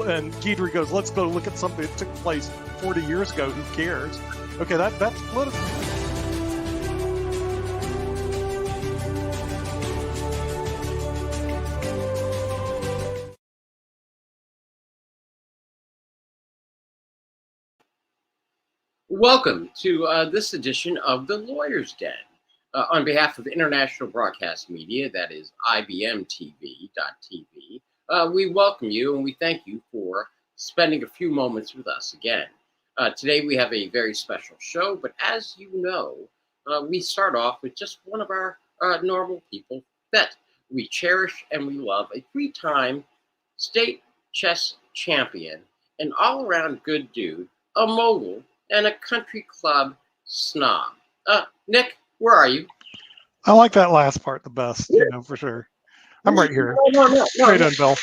and Guidry goes, let's go look at something that took place 40 years ago. Who cares? Okay, that's political. Welcome to this edition of the Lawyers Den. On behalf of International Broadcast Media, that is IBMTV.TV, we welcome you and we thank you for spending a few moments with us again. Today we have a very special show, but as you know, we start off with just one of our normal people that we cherish and we love, a three-time state chess champion, an all-around good dude, a mogul, and a country club snob. Nick, where are you? I like that last part the best, for sure. I'm right here. No, Straight on, Bill.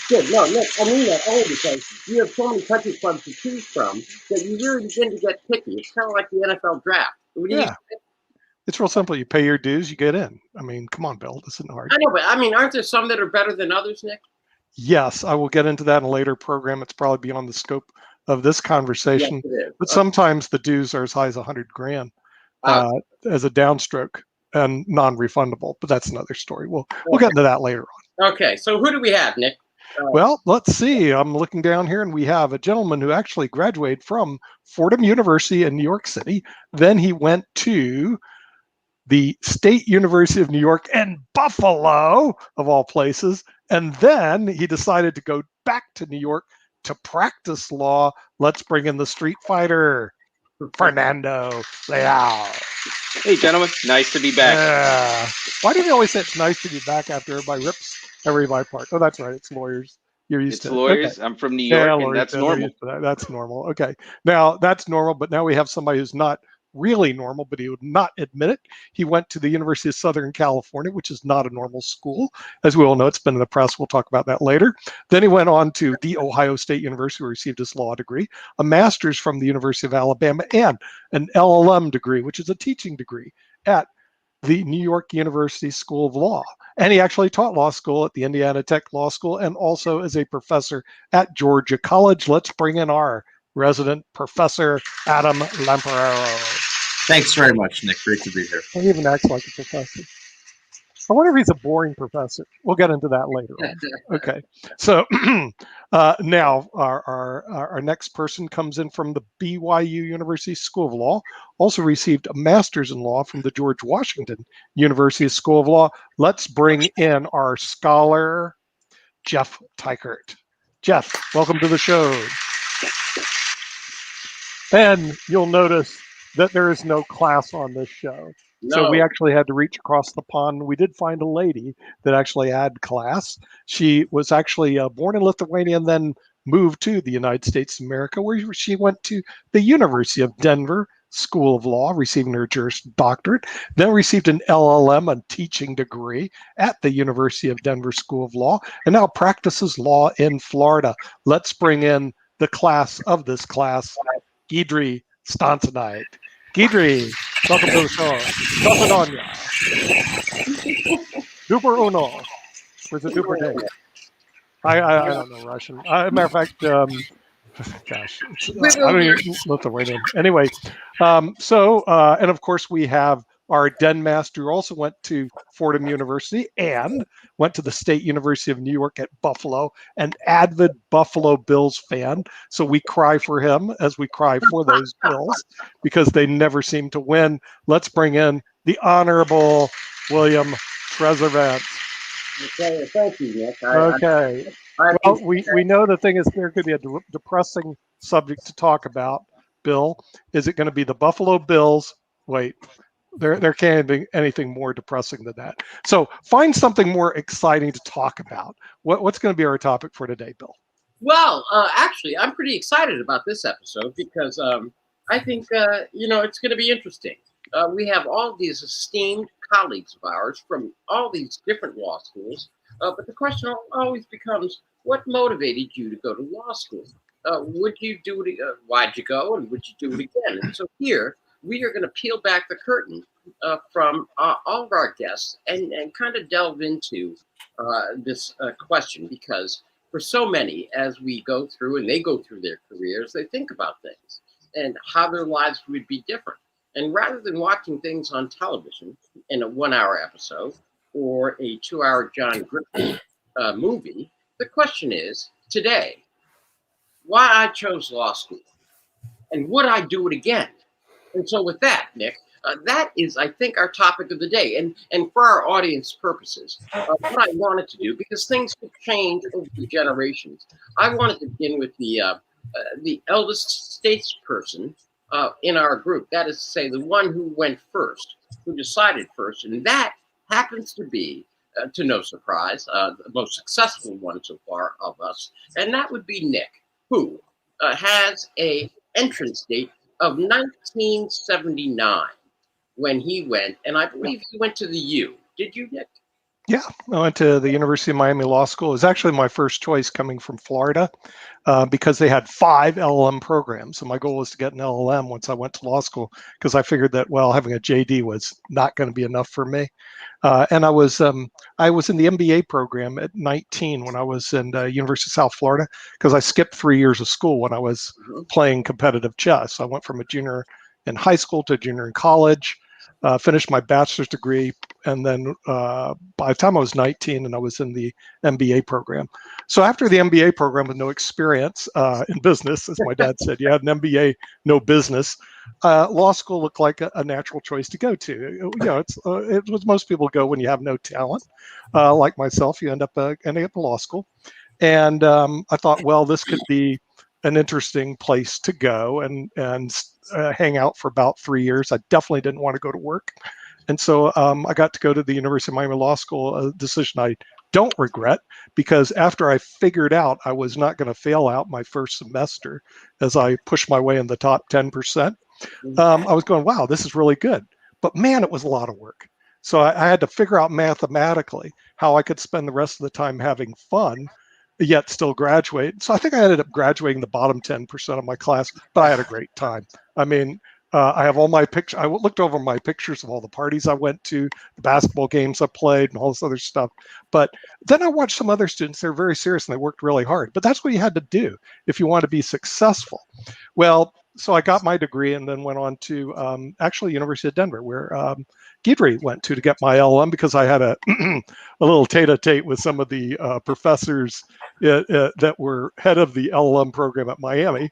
Good. No, Nick, I mean that only because you have so many country clubs to choose from that you really begin to get picky. It's kind of like the NFL draft. Yeah. It's real simple. You pay your dues, you get in. I mean, come on, Bill. This isn't hard. I know, but I mean, aren't there some that are better than others, Nick? Yes, I will get into that in a later program. It's probably beyond the scope of this conversation. Yes, it is. But sometimes the dues are as high as $100,000 as a downstroke and non-refundable. But that's another story. We'll get into that later on. Okay, so who do we have, Nick? Well, let's see. I'm looking down here, and we have a gentleman who actually graduated from Fordham University in New York City. Then he went to the State University of New York in Buffalo, of all places. And then he decided to go back to New York to practice law. Let's bring in the street fighter, Fernando Leal. Hey, gentlemen. Nice to be back. Why do you always say it's nice to be back after everybody rips everybody apart? Oh, that's right. It's lawyers. You're used to it. It's lawyers. Okay. I'm from New York, and that's normal. That's normal. Okay. Now, that's normal, but now we have somebody who's not really normal, but he would not admit it. He went to the University of Southern California, which is not a normal school. As we all know, it's been in the press. We'll talk about that later. Then he went on to the Ohio State University, where he received his law degree, a master's from the University of Alabama, and an LLM degree, which is a teaching degree at the New York University School of Law. And he actually taught law school at the Indiana Tech Law School and also as a professor at Georgia College. Let's bring in our resident professor, Adam Lamparero. Thanks very much, Nick. Great to be here. He even acts like a professor. I wonder if he's a boring professor. We'll get into that later on. Okay. So now our next person comes in from the BYU University School of Law, also received a master's in law from the George Washington University School of Law. Let's bring in our scholar, Jeff Teichert. Jeff, welcome to the show. And you'll notice that there is no class on this show. No. So we actually had to reach across the pond. We did find a lady that actually had class. She was actually born in Lithuania and then moved to the United States of America, where she went to the University of Denver School of Law, receiving her Juris Doctorate, then received an LLM, a teaching degree at the University of Denver School of Law, and now practices law in Florida. Let's bring in the class of this class, Guidry Stantonite. Guidry, welcome to the show. Dosadanya. Duper uno. Where's the duper day? I don't know Russian. Matter of fact, gosh, I don't even Lithuanian. Anyway, and of course we have our Den Master, who also went to Fordham University and went to the State University of New York at Buffalo, an avid Buffalo Bills fan. So we cry for him as we cry for those Bills because they never seem to win. Let's bring in the Honorable William Trezevant. Okay, thank you, Nick. Okay. Well, we know the thing is there could be a depressing subject to talk about, Bill. Is it going to be the Buffalo Bills? Wait. There can't be anything more depressing than that. So find something more exciting to talk about. What's going to be our topic for today, Bill? Well, actually, I'm pretty excited about this episode because I think, it's going to be interesting. We have all these esteemed colleagues of ours from all these different law schools. But the question always becomes, what motivated you to go to law school? Would you do it? Why'd you go? And would you do it again? And so here, we are going to peel back the curtain from all of our guests and kind of delve into this question, because for so many, as we go through and they go through their careers, they think about things and how their lives would be different. And rather than watching things on television in a 1 hour episode or a 2 hour John Griffith movie, the question is today, why I chose law school and would I do it again? And so with that, Nick, that is, I think, our topic of the day. And for our audience purposes, what I wanted to do, because things could change over the generations, I wanted to begin with the eldest statesperson in our group. That is to say, the one who went first, who decided first. And that happens to be, to no surprise, the most successful one so far of us. And that would be Nick, who has a entrance date of 1979 when he went, and I believe he went to the U. Did you, Nick? Yeah, I went to the University of Miami Law School. It was actually my first choice coming from Florida because they had 5 LLM programs. So my goal was to get an LLM once I went to law school because I figured that, well, having a JD was not going to be enough for me. And I was in the MBA program at 19 when I was in University of South Florida because I skipped 3 years of school when I was playing competitive chess. I went from a junior in high school to a junior in college. Finished my bachelor's degree, and then by the time I was 19, and I was in the MBA program. So after the MBA program with no experience in business, as my dad said, you had an MBA, no business. Law school looked like a natural choice to go to. You know, it was most people go when you have no talent. Like myself, you end up ending up in law school, and I thought, well, this could be an interesting place to go and hang out for about 3 years. I definitely didn't want to go to work. And so I got to go to the University of Miami Law School, a decision I don't regret, because after I figured out I was not going to fail out my first semester as I pushed my way in the top 10%, I was going, wow, this is really good. But man, it was a lot of work. So I had to figure out mathematically how I could spend the rest of the time having fun yet still graduate. So I think I ended up graduating the bottom 10% of my class, but I had a great time. I mean, I have all my pictures. I looked over my pictures of all the parties I went to, the basketball games I played, and all this other stuff. But then I watched some other students. They're very serious and they worked really hard. But that's what you had to do if you want to be successful. Well, so I got my degree and then went on to actually University of Denver, where Guidry went to get my LLM because I had a a little tete-a-tete with some of the professors that were head of the LLM program at Miami.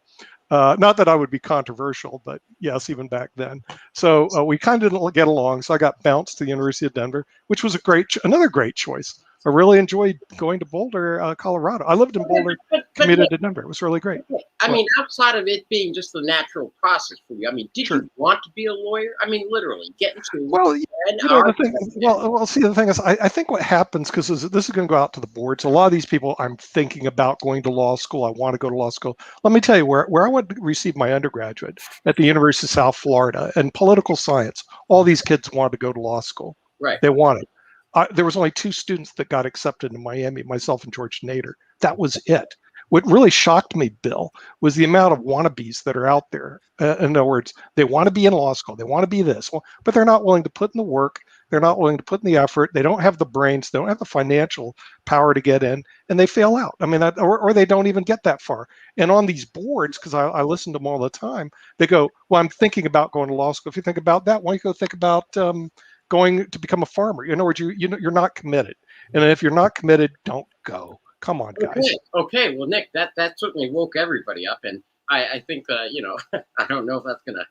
Not that I would be controversial, but yes, even back then. So we kind of didn't get along. So I got bounced to the University of Denver, which was another great choice. I really enjoyed going to Boulder, Colorado. I lived in Boulder, commuted to Denver. It was really great. I mean, outside of it being just the natural process for you, I mean, did you want to be a lawyer? I mean, literally, get into well, the thing is, I think what happens, because this is going to go out to the boards, a lot of these people, I'm thinking about going to law school. I want to go to law school. Let me tell you, where I went to receive my undergraduate at the University of South Florida in political science, all these kids wanted to go to law school. Right. They wanted. There was only 2 students that got accepted in Miami, myself and George Nader. That was it. What really shocked me, Bill, was the amount of wannabes that are out there. In other words, they want to be in law school. They want to be this, but they're not willing to put in the work. They're not willing to put in the effort. They don't have the brains. They don't have the financial power to get in, and they fail out. I mean, or they don't even get that far. And on these boards, because I listen to them all the time, they go, well, I'm thinking about going to law school. If you think about that, why don't you go think about going to become a farmer? In other words, you're not committed. And if you're not committed, don't go. Come on, guys. Okay. Well, Nick, that certainly woke everybody up, and I think I don't know if that's gonna.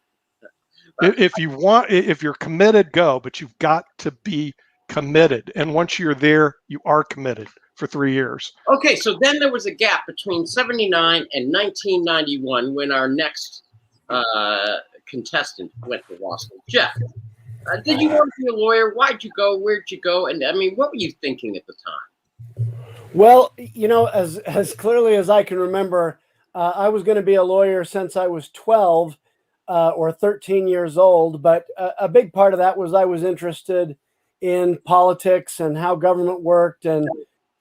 If you're committed, go. But you've got to be committed, and once you're there, you are committed for 3 years. Okay, so then there was a gap between 79 and 1991 when our next contestant went to law school. Jeff, did you want to be a lawyer? Why'd you go? Where'd you go? And I mean, what were you thinking at the time? Well, as clearly as I can remember, I was going to be a lawyer since I was 12 or 13 years old. But a big part of that was I was interested in politics and how government worked and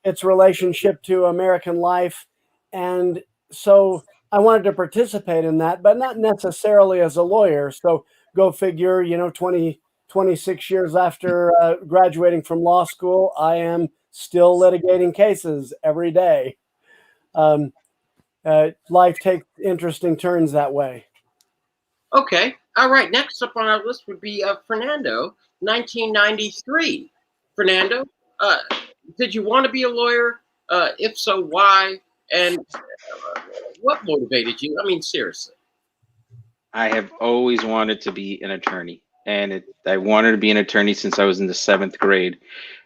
its relationship to American life. And so I wanted to participate in that, but not necessarily as a lawyer. So go figure, 26 years after graduating from law school, I am still litigating cases every day. life takes interesting turns that way. Okay. All right. Next up on our list would be Fernando, 1993. Fernando, did you want to be a lawyer? If so, why? And what motivated you? I mean, seriously. I have always wanted to be an attorney, and I wanted to be an attorney since I was in the 7th grade.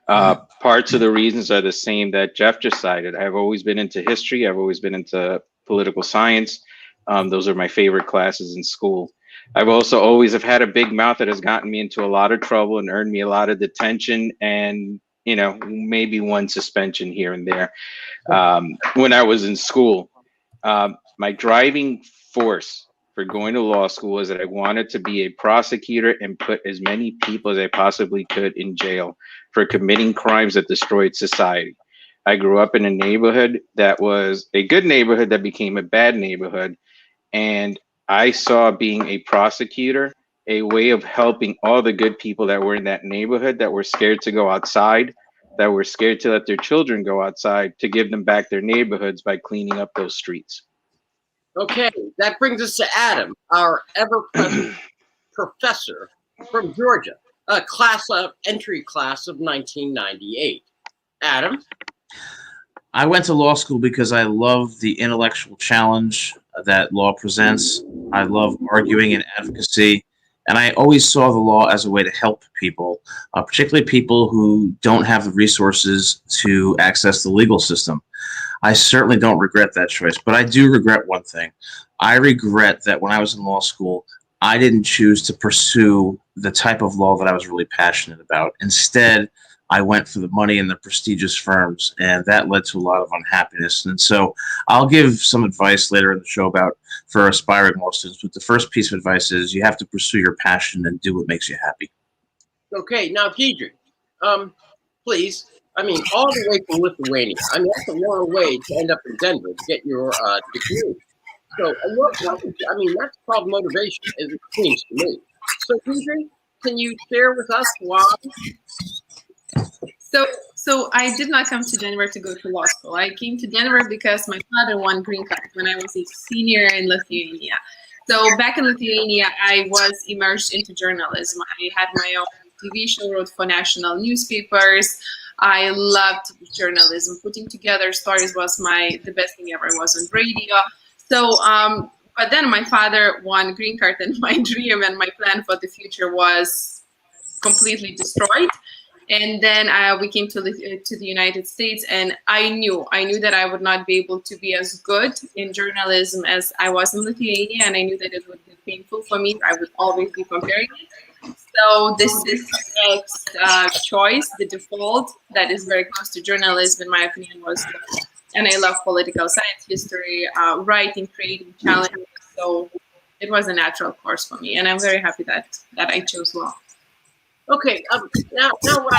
Parts of the reasons are the same that Jeff just cited. I've always been into history. I've always been into political science. Those are my favorite classes in school. I've also always have had a big mouth that has gotten me into a lot of trouble and earned me a lot of detention and, you know, maybe one suspension here and there. When I was in school, my driving force for going to law school was that I wanted to be a prosecutor and put as many people as I possibly could in jail for committing crimes that destroyed society. I grew up in a neighborhood that was a good neighborhood that became a bad neighborhood. And I saw being a prosecutor a way of helping all the good people that were in that neighborhood that were scared to go outside, that were scared to let their children go outside, to give them back their neighborhoods by cleaning up those streets. Okay, that brings us to Adam, our ever-present professor from Georgia, a entry class of 1998. Adam? I went to law school because I love the intellectual challenge that law presents. I love arguing and advocacy, and I always saw the law as a way to help people, particularly people who don't have the resources to access the legal system. I certainly don't regret that choice, but I do regret one thing. I regret that when I was in law school, I didn't choose to pursue the type of law that I was really passionate about. Instead, I went for the money and the prestigious firms, and that led to a lot of unhappiness. And so I'll give some advice later in the show for aspiring law students, but the first piece of advice is you have to pursue your passion and do what makes you happy. Okay, now, Deidre, please. I mean, all the way from Lithuania. I mean, that's a long way to end up in Denver to get your degree. So, I mean, that's called motivation, as it seems to me. So, Deidre, can you share with us why? So I did not come to Denver to go to law school. I came to Denver because my father won green card when I was a senior in Lithuania. So back in Lithuania, I was immersed into journalism. I had my own TV show, wrote for national newspapers. I loved journalism. Putting together stories was the best thing ever. I was on radio. So, but then my father won green card, and my dream and my plan for the future was completely destroyed. And then we came to the United States, and I knew that I would not be able to be as good in journalism as I was in Lithuania, and I knew that it would be painful for me. I would always be comparing it. So this is the next choice, the default that is very close to journalism, in my opinion, was law. And I love political science, history, writing, creating challenges. So it was a natural course for me, and I'm very happy that I chose law. Okay, now what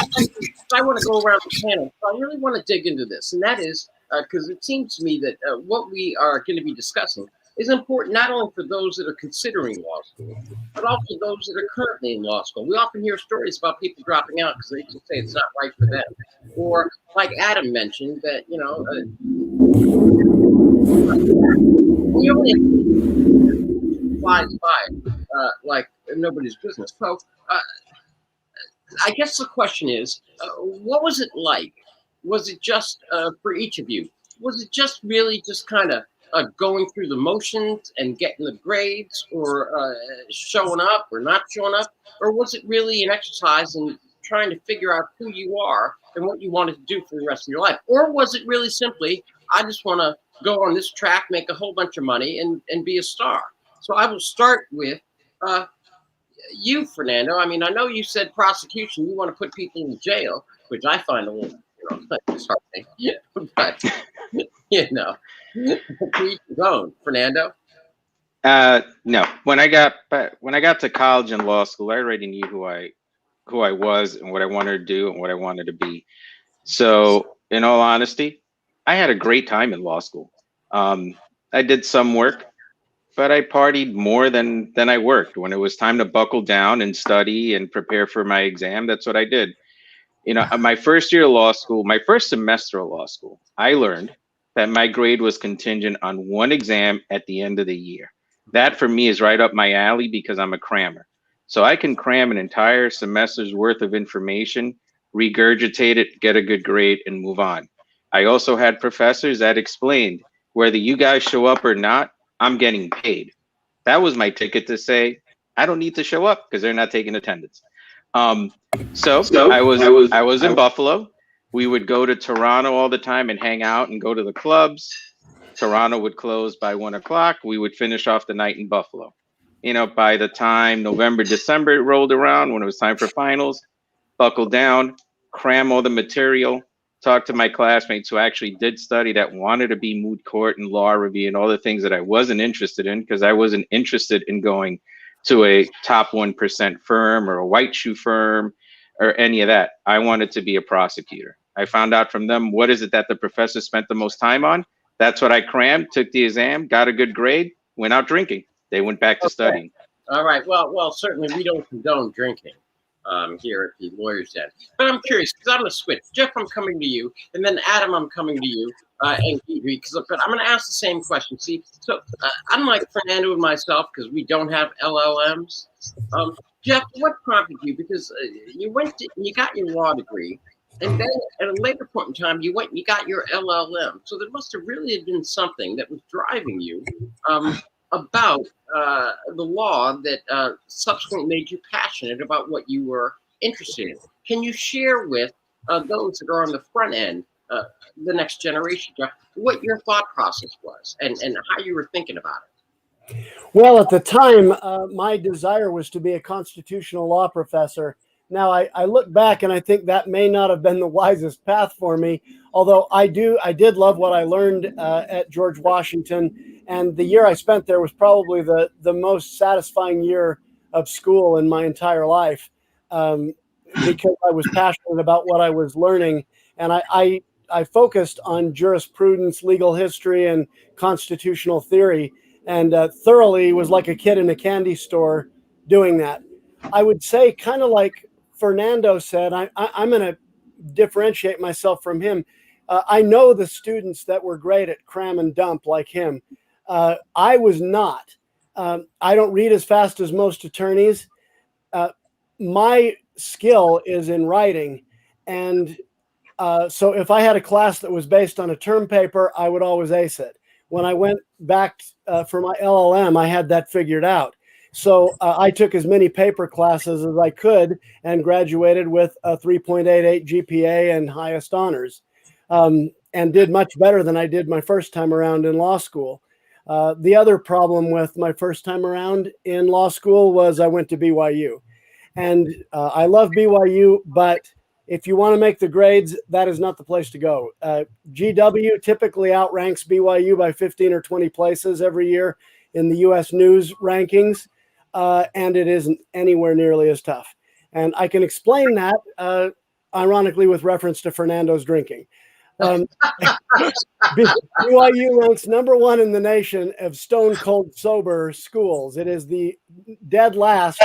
I want to go around the panel. So I really want to dig into this, and that is because it seems to me that what we are going to be discussing is important not only for those that are considering law school, but also those that are currently in law school. We often hear stories about people dropping out because they just say it's not right for them, or like Adam mentioned that we only flies by like nobody's business. So. I guess the question is, what was it like? Was it just, for each of you, was it just really just kind of going through the motions and getting the grades, or showing up or not showing up? Or was it really an exercise in trying to figure out who you are and what you wanted to do for the rest of your life? Or was it really simply, I just want to go on this track, make a whole bunch of money, and be a star? So I will start with you, Fernando. I mean, I know you said prosecution, you want to put people in jail, which I find a little, disheartening. But, to each his own. Fernando? No. When I got to college and law school, I already knew who I was and what I wanted to do and what I wanted to be. So, in all honesty, I had a great time in law school. I did some work, but I partied more than I worked. When it was time to buckle down and study and prepare for my exam, that's what I did. My first year of law school, my first semester of law school, I learned that my grade was contingent on one exam at the end of the year. That for me is right up my alley because I'm a crammer. So I can cram an entire semester's worth of information, regurgitate it, get a good grade, and move on. I also had professors that explained whether you guys show up or not, I'm getting paid. That was my ticket to say, I don't need to show up because they're not taking attendance. So I was in Buffalo. We would go to Toronto all the time and hang out and go to the clubs. Toronto would close by 1 o'clock. We would finish off the night in Buffalo. You know, by the time November, December rolled around, when it was time for finals, buckle down, cram all the material, talk to my classmates who actually did study, that wanted to be moot court and law review and all the things that I wasn't interested in, because I wasn't interested in going to a top 1% firm or a white shoe firm or any of that. I wanted to be a prosecutor. I found out from them, what is it that the professor spent the most time on? That's what I crammed, took the exam, got a good grade, went out drinking. They went back to studying. All right. Well, certainly we don't condone drinking here at the Lawyers Den. But I'm curious, because I'm going to switch. Jeff, I'm coming to you. And then Adam, I'm coming to you. But I'm going to ask the same question. See, so unlike Fernando and myself, because we don't have LLMs, Jeff, what prompted you? Because you got your law degree. And then at a later point in time, you got your LLM. So there must have really been something that was driving you about the law that subsequently made you passionate about what you were interested in. Can you share with those that are on the front end, the next generation, Jeff, what your thought process was and how you were thinking about it? Well, at the time, my desire was to be a constitutional law professor. Now, I look back and I think that may not have been the wisest path for me, although I did love what I learned at George Washington, and the year I spent there was probably the most satisfying year of school in my entire life, because I was passionate about what I was learning, and I focused on jurisprudence, legal history, and constitutional theory, and thoroughly was like a kid in a candy store doing that. I would say, kind of like Fernando said, I'm going to differentiate myself from him. I know the students that were great at cram and dump like him. I was not. I don't read as fast as most attorneys. My skill is in writing. And so if I had a class that was based on a term paper, I would always ace it. When I went back for my LLM, I had that figured out. So I took as many paper classes as I could and graduated with a 3.88 GPA and highest honors, and did much better than I did my first time around in law school. The other problem with my first time around in law school was I went to BYU. And I love BYU, but if you want to make the grades, that is not the place to go. GW typically outranks BYU by 15 or 20 places every year in the U.S. News rankings. And it isn't anywhere nearly as tough. And I can explain that, ironically, with reference to Fernando's drinking. BYU ranks #1 in the nation of stone cold sober schools. It is the dead last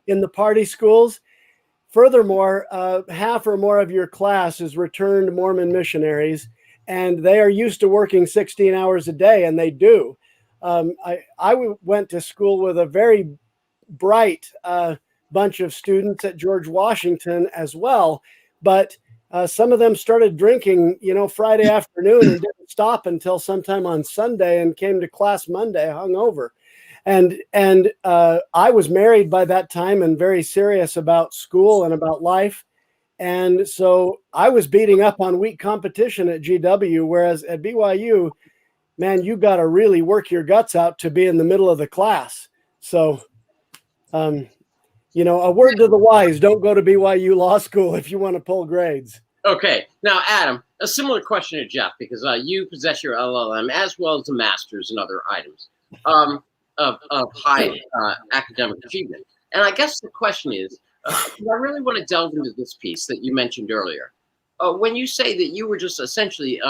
in the party schools. Furthermore, half or more of your class is returned Mormon missionaries, and they are used to working 16 hours a day, and they do. I went to school with a very bright bunch of students at George Washington as well, but some of them started drinking, Friday afternoon and didn't stop until sometime on Sunday and came to class Monday hungover. And I was married by that time and very serious about school and about life. And so I was beating up on weak competition at GW, whereas at BYU, man, you got to really work your guts out to be in the middle of the class. So, a word to the wise, don't go to BYU Law School if you want to pull grades. Okay. Now, Adam, a similar question to Jeff, because you possess your LLM as well as a master's and other items of high academic achievement. And I guess the question is, I really want to delve into this piece that you mentioned earlier. When you say that you were just essentially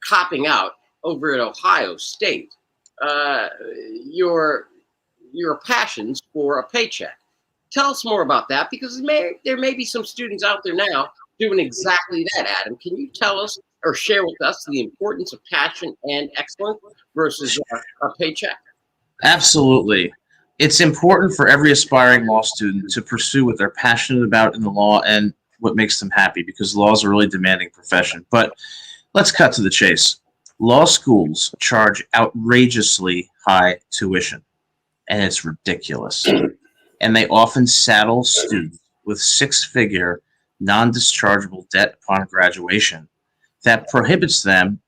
copping out over at Ohio State, your passions for a paycheck. Tell us more about that, because there may be some students out there now doing exactly that, Adam. Can you tell us or share with us the importance of passion and excellence versus a paycheck? Absolutely. It's important for every aspiring law student to pursue what they're passionate about in the law and what makes them happy, because law is a really demanding profession. But let's cut to the chase. Law schools charge outrageously high tuition, and it's ridiculous. And they often saddle students with six-figure, non-dischargeable debt upon graduation that prohibits them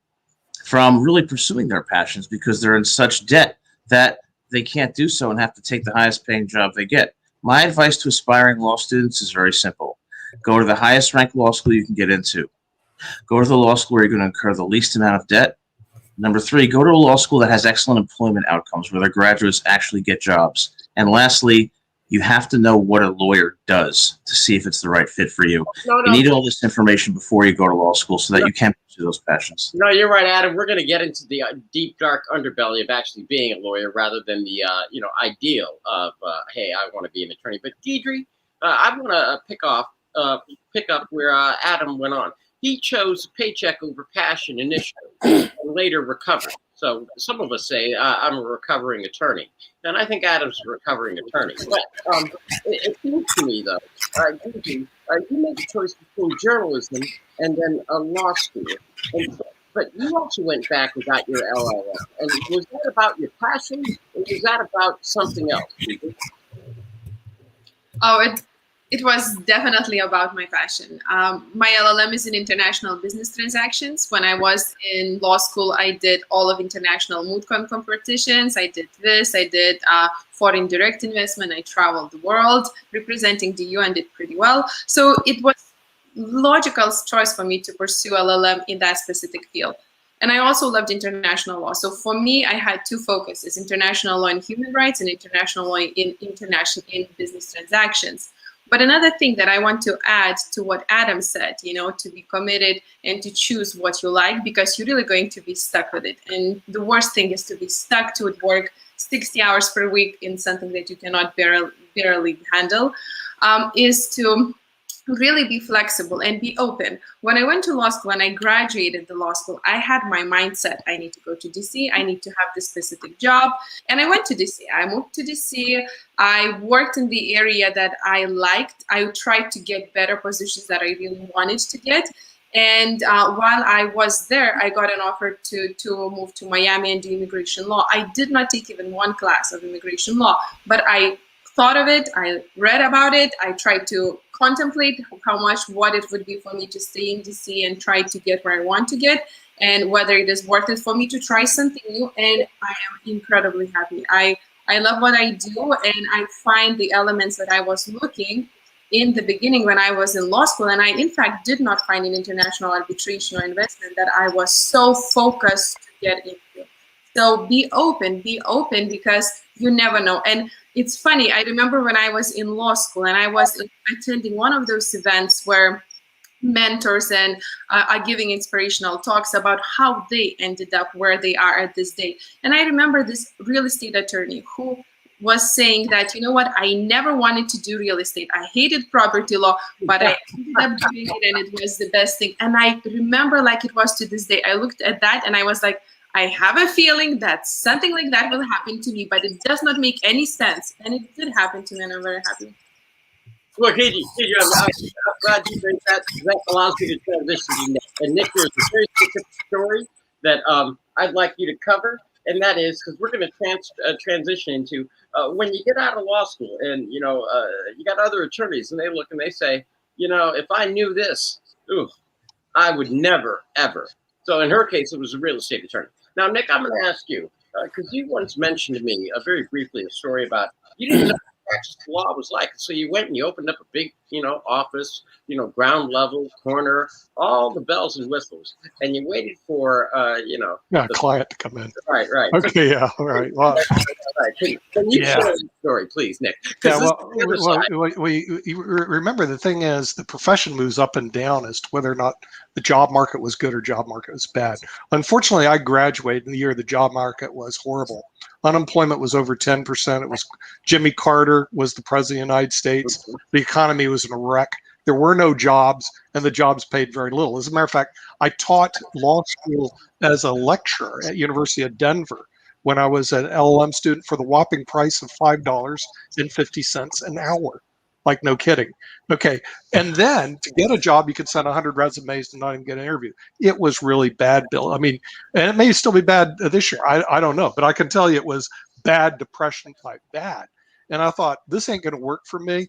from really pursuing their passions, because they're in such debt that they can't do so and have to take the highest paying job they get. My advice to aspiring law students is very simple. Go to the highest ranked law school you can get into. Go to the law school where you're going to incur the least amount of debt. Number three, go to a law school that has excellent employment outcomes, where their graduates actually get jobs. And lastly, you have to know what a lawyer does to see if it's the right fit for you. You need all this information before you go to law school so that you can pursue those passions. No, you're right, Adam. We're going to get into the deep, dark underbelly of actually being a lawyer rather than the, ideal of, hey, I want to be an attorney. But Deidre, I want to pick up where Adam went on. He chose paycheck over passion initially and later recovered. So some of us say I'm a recovering attorney, and I think Adam's a recovering attorney. But it seems to me, though, you made the choice between journalism and then a law school. But you also went back and got your LLM. And was that about your passion, or was that about something else? Oh, it was definitely about my passion. My LLM is in international business transactions. When I was in law school, I did all of international moot court competitions. I did this. I did foreign direct investment. I traveled the world representing the EU and did pretty well. So it was logical choice for me to pursue LLM in that specific field. And I also loved international law. So for me, I had two focuses: international law in human rights and international law in business transactions. But another thing that I want to add to what Adam said, to be committed and to choose what you like, because you're really going to be stuck with it. And the worst thing is to be stuck to work 60 hours per week in something that you cannot barely handle, is to really be flexible and be open. When I went to law school, when I graduated the law school, I had my mindset: I need to go to DC, I need to have this specific job. And I went to DC. I moved to DC. I worked in the area that I liked. I tried to get better positions that I really wanted to get. And while I was there, I got an offer to move to Miami and do immigration law. I did not take even one class of immigration law, but I thought of it, I read about it, I tried to contemplate what it would be for me to stay in DC and try to get where I want to get, and whether it is worth it for me to try something new. And I am incredibly happy. I love what I do, and I find the elements that I was looking in the beginning when I was in law school, and I in fact did not find an international arbitration or investment that I was so focused to get into. So be open because you never know. And it's funny, I remember when I was in law school and I was attending one of those events where mentors and are giving inspirational talks about how they ended up where they are at this day. And I remember this real estate attorney who was saying that, I never wanted to do real estate. I hated property law, but I ended up doing it and it was the best thing. And I remember like it was to this day, I looked at that and I was like, I have a feeling that something like that will happen to me, but it does not make any sense. And it did happen to me, and I'm very happy. Look, I'm glad you think that allows you to transition to Nick. And Nick, there's a very specific story that I'd like you to cover, and that is because we're going to transition into when you get out of law school, and you got other attorneys, and they look and they say, if I knew this, I would never ever. So in her case, it was a real estate attorney. Now, Nick, I'm going to ask you, because you once mentioned to me very briefly a story about you didn't know what practice law was like. So you went and you opened up a big, office, ground level, corner, all the bells and whistles, and you waited for, a client to come in. Right. Okay, yeah, all right. Well, Can you share the story, please, Nick? Yeah, you remember the thing is the profession moves up and down as to whether or not the job market was good or job market was bad. Unfortunately, I graduated in the year the job market was horrible. Unemployment was over 10%. It was Jimmy Carter was the president of the United States. The economy was in a wreck. There were no jobs, and the jobs paid very little. As a matter of fact, I taught law school as a lecturer at University of Denver when I was an LLM student for the whopping price of $5.50 an hour. Like, no kidding. Okay. And then to get a job, you could send 100 resumes and not even get an interview. It was really bad, Bill. I mean, and it may still be bad this year. I don't know. But I can tell you it was bad, depression type bad. And I thought, this ain't going to work for me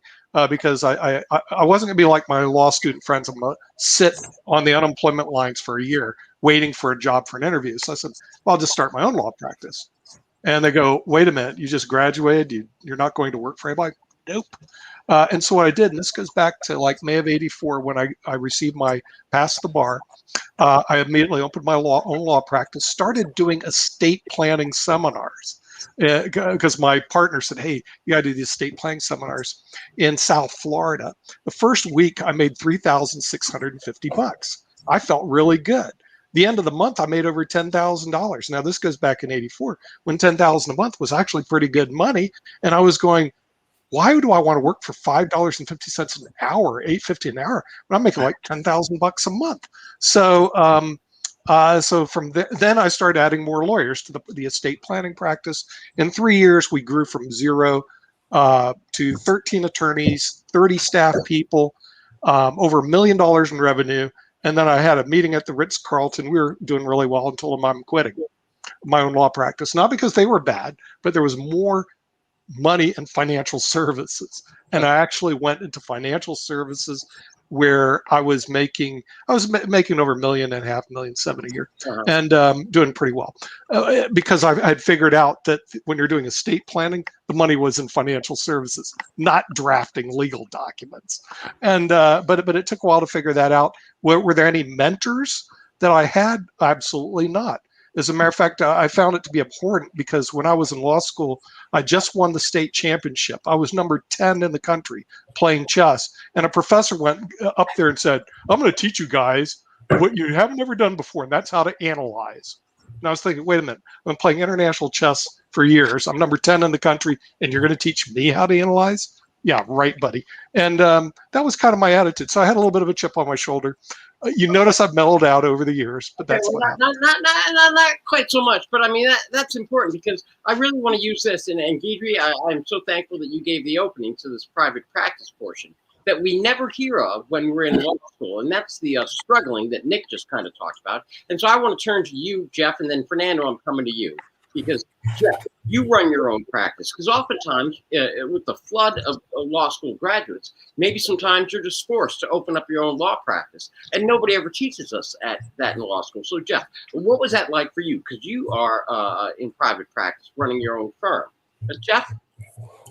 because I wasn't going to be like my law student friends. I'm going to sit on the unemployment lines for a year waiting for a job for an interview. So I said, well, I'll just start my own law practice. And they go, wait a minute, you just graduated. You're not going to work for anybody? Nope. And so what I did, and this goes back to like May of '84 when I received my passed the bar, I immediately opened my own law practice, started doing estate planning seminars. Because my partner said, hey, you got to do these estate planning seminars in South Florida. The first week I made $3,650. I felt really good. The end of the month, I made over $10,000. Now this goes back in '84 when $10,000 a month was actually pretty good money. And I was going, why do I want to work for $5.50 an hour, $8.50 an hour, when I'm making like $10,000 a month? So, so from then I started adding more lawyers to the estate planning practice. In 3 years, we grew from 0 to 13 attorneys, 30 staff people, over $1 million in revenue. And then I had a meeting at the Ritz-Carlton. We were doing really well until I'm quitting my own law practice, not because they were bad, but there was more money and financial services. And I actually went into financial services where I was making over $1.5 million, $1.7 million a year, and doing pretty well because I'd figured out that when you're doing estate planning, the money was in financial services, not drafting legal documents. And but it took a while to figure that out. Were there any mentors that I had? Absolutely not. As a matter of fact, I found it to be abhorrent because when I was in law school, I just won the state championship. I was number 10 in the country playing chess. And a professor went up there and said, I'm going to teach you guys what you have never done before, and that's how to analyze. And I was thinking, wait a minute, I've been playing international chess for years. I'm number 10 in the country, and you're going to teach me how to analyze? Yeah, right, buddy. And that was kind of my attitude. So I had a little bit of a chip on my shoulder. You notice I've mellowed out over the years, but that's what happened. Not quite so much, but I mean, that's important because I really want to use this. And Guidry, I'm so thankful that you gave the opening to this private practice portion that we never hear of when we're in law school. And that's the struggling that Nick just kind of talked about. And so I want to turn to you, Jeff, and then Fernando, I'm coming to you. Because, Jeff, you run your own practice. Because oftentimes, with the flood of law school graduates, maybe sometimes you're just forced to open up your own law practice. And nobody ever teaches us that in law school. So, Jeff, what was that like for you? Because you are in private practice, running your own firm. Jeff?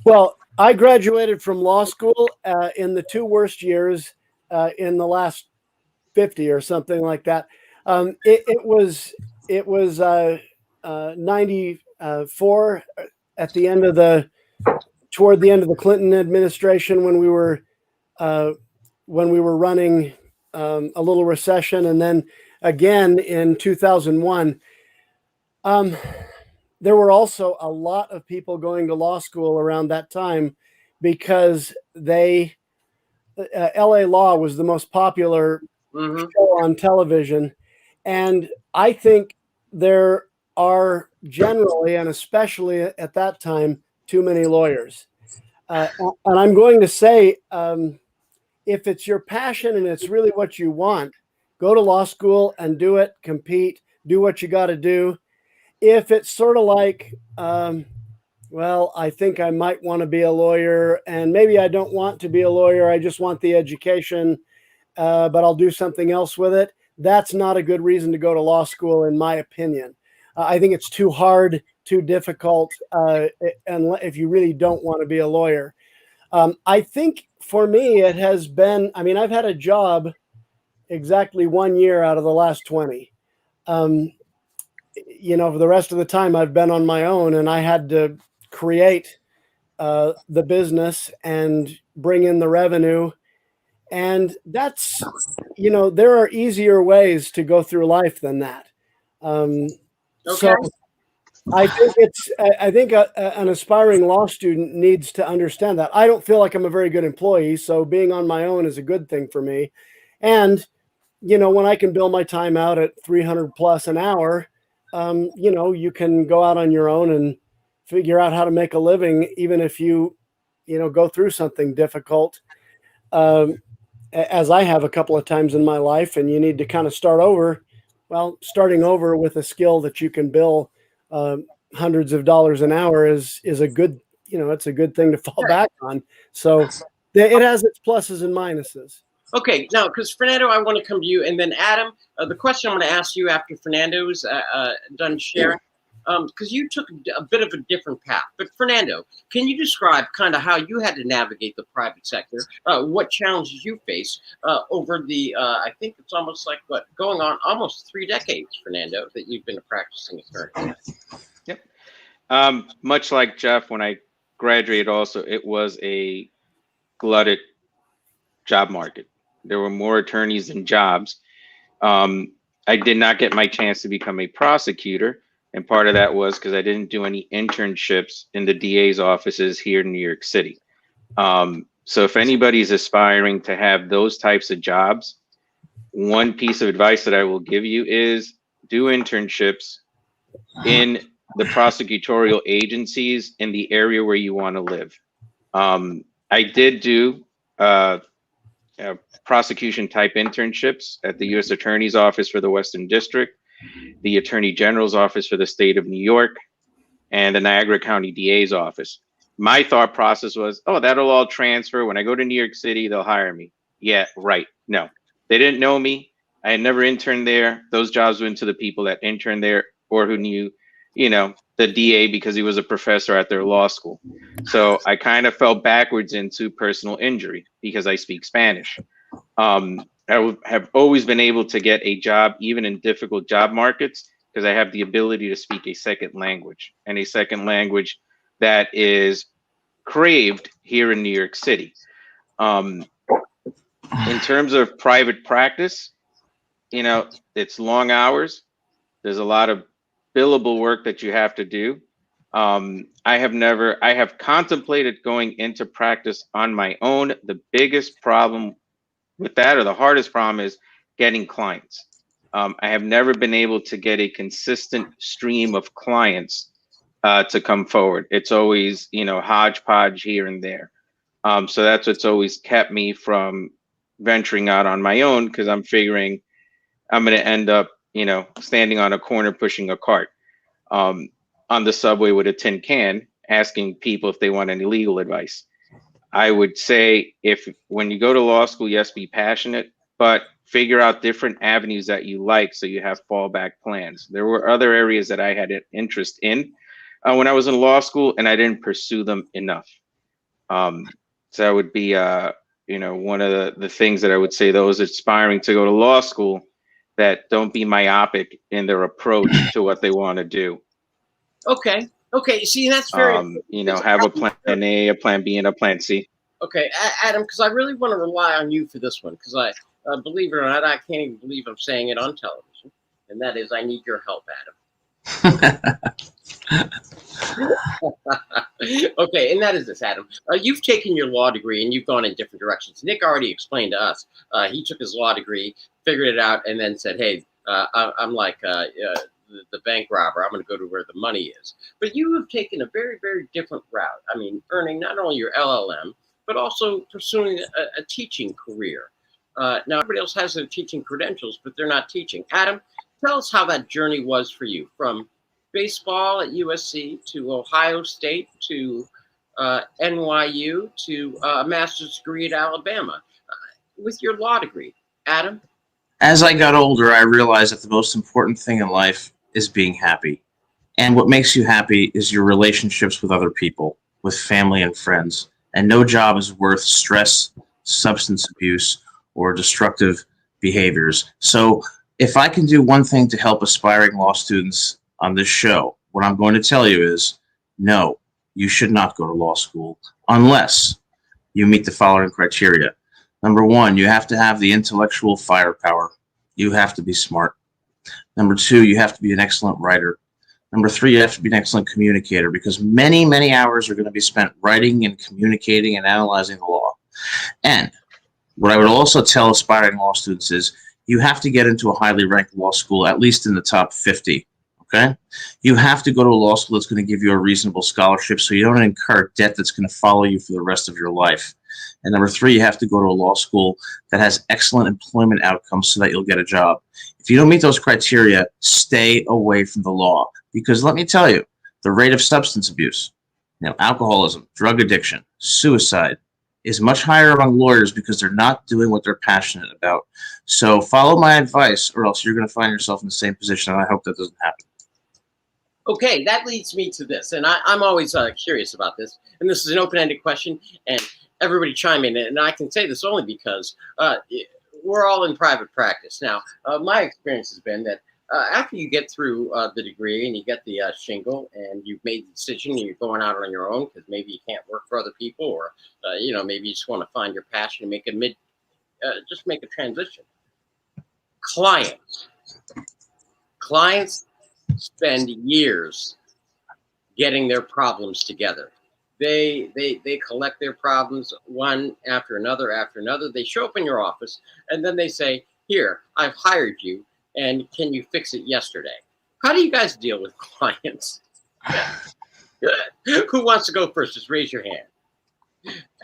Well, I graduated from law school in the 2 worst years in the last 50 or something like that. It was 94 at the end of toward the end of the Clinton administration when we were running a little recession, and then again in 2001. There were also a lot of people going to law school around that time because LA Law was the most popular show on television. And I think there are generally, and especially at that time, too many lawyers. And I'm going to say, if it's your passion and it's really what you want, go to law school and do it, compete, do what you got to do. If it's sort of like, well, I think I might want to be a lawyer, and maybe I don't want to be a lawyer, I just want the education, but I'll do something else with it. That's not a good reason to go to law school, in my opinion. I think it's too hard, too difficult, and if you really don't want to be a lawyer. I think for me, it has been, I mean, I've had a job exactly 1 year out of the last 20. You know, for the rest of the time I've been on my own, and I had to create the business and bring in the revenue. And that's, you know, there are easier ways to go through life than that. Okay. I think an aspiring law student needs to understand that. I don't feel like I'm a very good employee, so being on my own is a good thing for me. And, you know, when I can bill my time out at 300 plus an hour, you know, you can go out on your own and figure out how to make a living, even if you know, go through something difficult. As I have a couple of times in my life, and you need to kind of start over. Well, starting over with a skill that you can bill hundreds of dollars an hour is a good, you know, it's a good thing to fall back on. So it has its pluses and minuses. Okay, now, because Fernando, I want to come to you, and then Adam, the question I'm going to ask you after Fernando's done sharing, because you took a bit of a different path. But Fernando, can you describe kind of how you had to navigate the private sector, what challenges you faced over the, I think it's almost like, going on almost 3 decades, Fernando, that you've been a practicing attorney? Yep. Much like Jeff, when I graduated also, it was a glutted job market. There were more attorneys than jobs. I did not get my chance to become a prosecutor. And part of that was because I didn't do any internships in the DA's offices here in New York City. So if anybody's aspiring to have those types of jobs, one piece of advice that I will give you is do internships in the prosecutorial agencies in the area where you want to live. I did do prosecution type internships at the U.S. Attorney's Office for the Western District, the Attorney General's Office for the state of New York, and the Niagara County DA's office. My thought process was, oh, that'll all transfer. When I go to New York City, they'll hire me. Yeah, right. No, they didn't know me. I had never interned there. Those jobs went to the people that interned there or who knew, you know, the DA because he was a professor at their law school. So I kind of fell backwards into personal injury because I speak Spanish. I have always been able to get a job, even in difficult job markets, because I have the ability to speak a second language, and a second language that is craved here in New York City. In terms of private practice, you know, it's long hours. There's a lot of billable work that you have to do. I have contemplated going into practice on my own. The biggest problem with that, or the hardest problem, is getting clients. I have never been able to get a consistent stream of clients to come forward. It's always, you know, hodgepodge here and there. So that's what's always kept me from venturing out on my own, because I'm figuring I'm going to end up, you know, standing on a corner pushing a cart on the subway with a tin can, asking people if they want any legal advice. I would say, when you go to law school, yes, be passionate, but figure out different avenues that you like so you have fallback plans. There were other areas that I had an interest in when I was in law school, and I didn't pursue them enough. So that would be, you know, one of the things that I would say those aspiring to go to law school, that don't be myopic in their approach to what they want to do. Okay. See, that's very, you know, have a plan A, a plan B, and a plan C. Okay, Adam, because I really want to rely on you for this one, because I believe it or not, I can't even believe I'm saying it on television, and that is, I need your help, Adam. Okay, and that is this, Adam. You've taken your law degree and you've gone in different directions. Nick already explained to us. He took his law degree, figured it out, and then said, hey, I'm like the bank robber. I'm going to go to where the money is. But you have taken a very, very different route. I mean, earning not only your LLM, but also pursuing a teaching career. Now, everybody else has their teaching credentials, but they're not teaching. Adam, tell us how that journey was for you, from baseball at USC to Ohio State to NYU to a master's degree at Alabama with your law degree. Adam? As I got older, I realized that the most important thing in life is being happy. And what makes you happy is your relationships with other people, with family and friends. And no job is worth stress, substance abuse, or destructive behaviors. So if I can do one thing to help aspiring law students on this show, what I'm going to tell you is, no, you should not go to law school unless you meet the following criteria. Number one, you have to have the intellectual firepower. You have to be smart. Number two, you have to be an excellent writer. Number 3, you have to be an excellent communicator, because many, many hours are going to be spent writing and communicating and analyzing the law. And what I would also tell aspiring law students is you have to get into a highly ranked law school, at least in the top 50. Okay? You have to go to a law school that's going to give you a reasonable scholarship so you don't incur debt that's going to follow you for the rest of your life. And number 3, you have to go to a law school that has excellent employment outcomes so that you'll get a job. If you don't meet those criteria, stay away from the law. Because let me tell you, the rate of substance abuse, alcoholism, drug addiction, suicide is much higher among lawyers because they're not doing what they're passionate about. So follow my advice, or else you're going to find yourself in the same position, and I hope that doesn't happen. Okay, that leads me to this, and I'm always curious about this, and this is an open-ended question, and everybody chime in, and I can say this only because we're all in private practice. Now, my experience has been that after you get through the degree and you get the shingle and you've made the decision and you're going out on your own because maybe you can't work for other people, or maybe you just want to find your passion and make a transition. Clients spend years getting their problems together. They collect their problems one after another. They show up in your office and then they say, "Here, I've hired you, and can you fix it yesterday?" How do you guys deal with clients? Who wants to go first? Just raise your hand.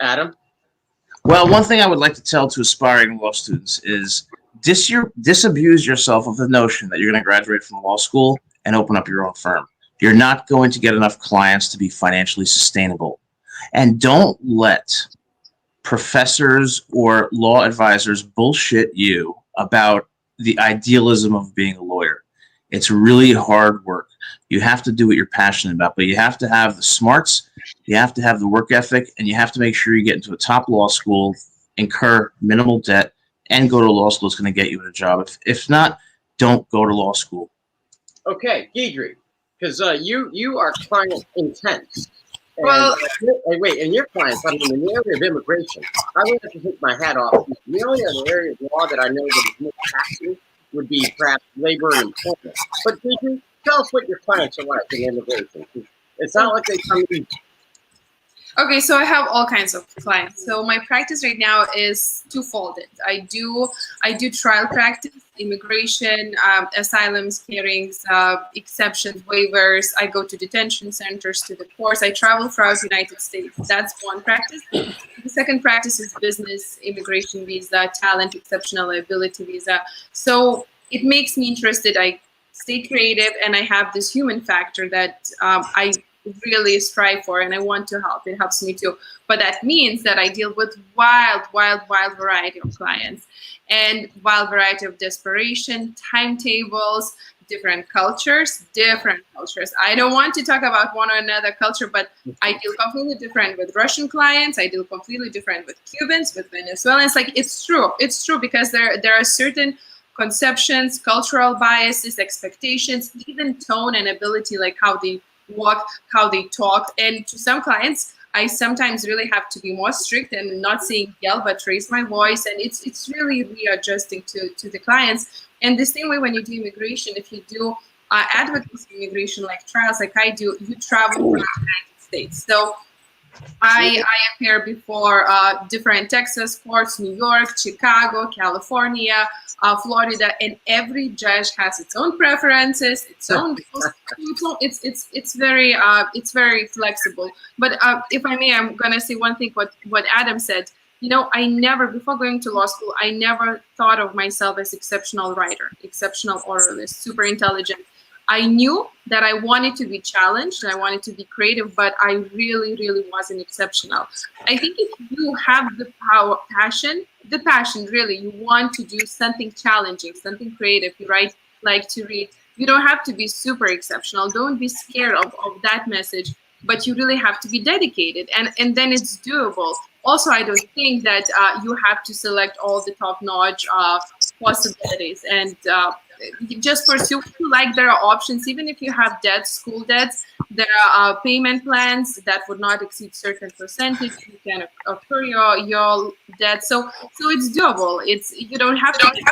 Adam? Well, one thing I would like to tell to aspiring law students is disabuse yourself of the notion that you're going to graduate from law school and open up your own firm. You're not going to get enough clients to be financially sustainable. And don't let professors or law advisors bullshit you about the idealism of being a lawyer. It's really hard work. You have to do what you're passionate about, but you have to have the smarts, you have to have the work ethic, and you have to make sure you get into a top law school, incur minimal debt, and go to law school that's going to get you a job. If not, don't go to law school. Okay, Deidre, because you are client intense. And, Well, and your clients, in the area of immigration, I would have to take my hat off. The only other area of law that I know that is more taxing would be perhaps labor and employment. But Deidre, tell us what your clients are like in immigration. It's not like they come in. Okay, so I have all kinds of clients. So my practice right now is twofold. I do trial practice, immigration, asylums, hearings, exceptions, waivers. I go to detention centers, to the courts. I travel throughout the United States. That's one practice. The second practice is business, immigration visa, talent, exceptional liability visa. So it makes me interested. I stay creative, and I have this human factor that I really strive for, and I want to help. It helps me too. But that means that I deal with wild variety of clients and wild variety of desperation, timetables, different cultures. I don't want to talk about one or another culture, but I deal completely different with Russian clients. I deal completely different with Cubans, with Venezuelans. Like, it's true because there are certain conceptions, cultural biases, expectations, even tone and ability, like how they walk, how they talk. And to some clients, I sometimes really have to be more strict and not saying yell, but raise my voice. And it's really readjusting to the clients. And the same way when you do immigration, if you do advocacy immigration, like trials like I do, you travel from the United States. So I appear before different Texas courts, New York, Chicago, California, Florida, and every judge has its own preferences, its own. It's very flexible. But if I may, I'm gonna say one thing. What Adam said. I never, before going to law school, I never thought of myself as exceptional writer, exceptional oralist, super intelligent. I knew that I wanted to be challenged and I wanted to be creative, but I really wasn't exceptional. I think if you have the passion, really, you want to do something challenging, something creative, you like to read, you don't have to be super exceptional. Don't be scared of that message, but you really have to be dedicated, and then it's doable. Also, I don't think that you have to select all the top-notch possibilities and just pursue. Like, there are options. Even if you have debts, school debts, there are payment plans that would not exceed certain percentage. You can accrue your debt. So it's doable. You don't have to do it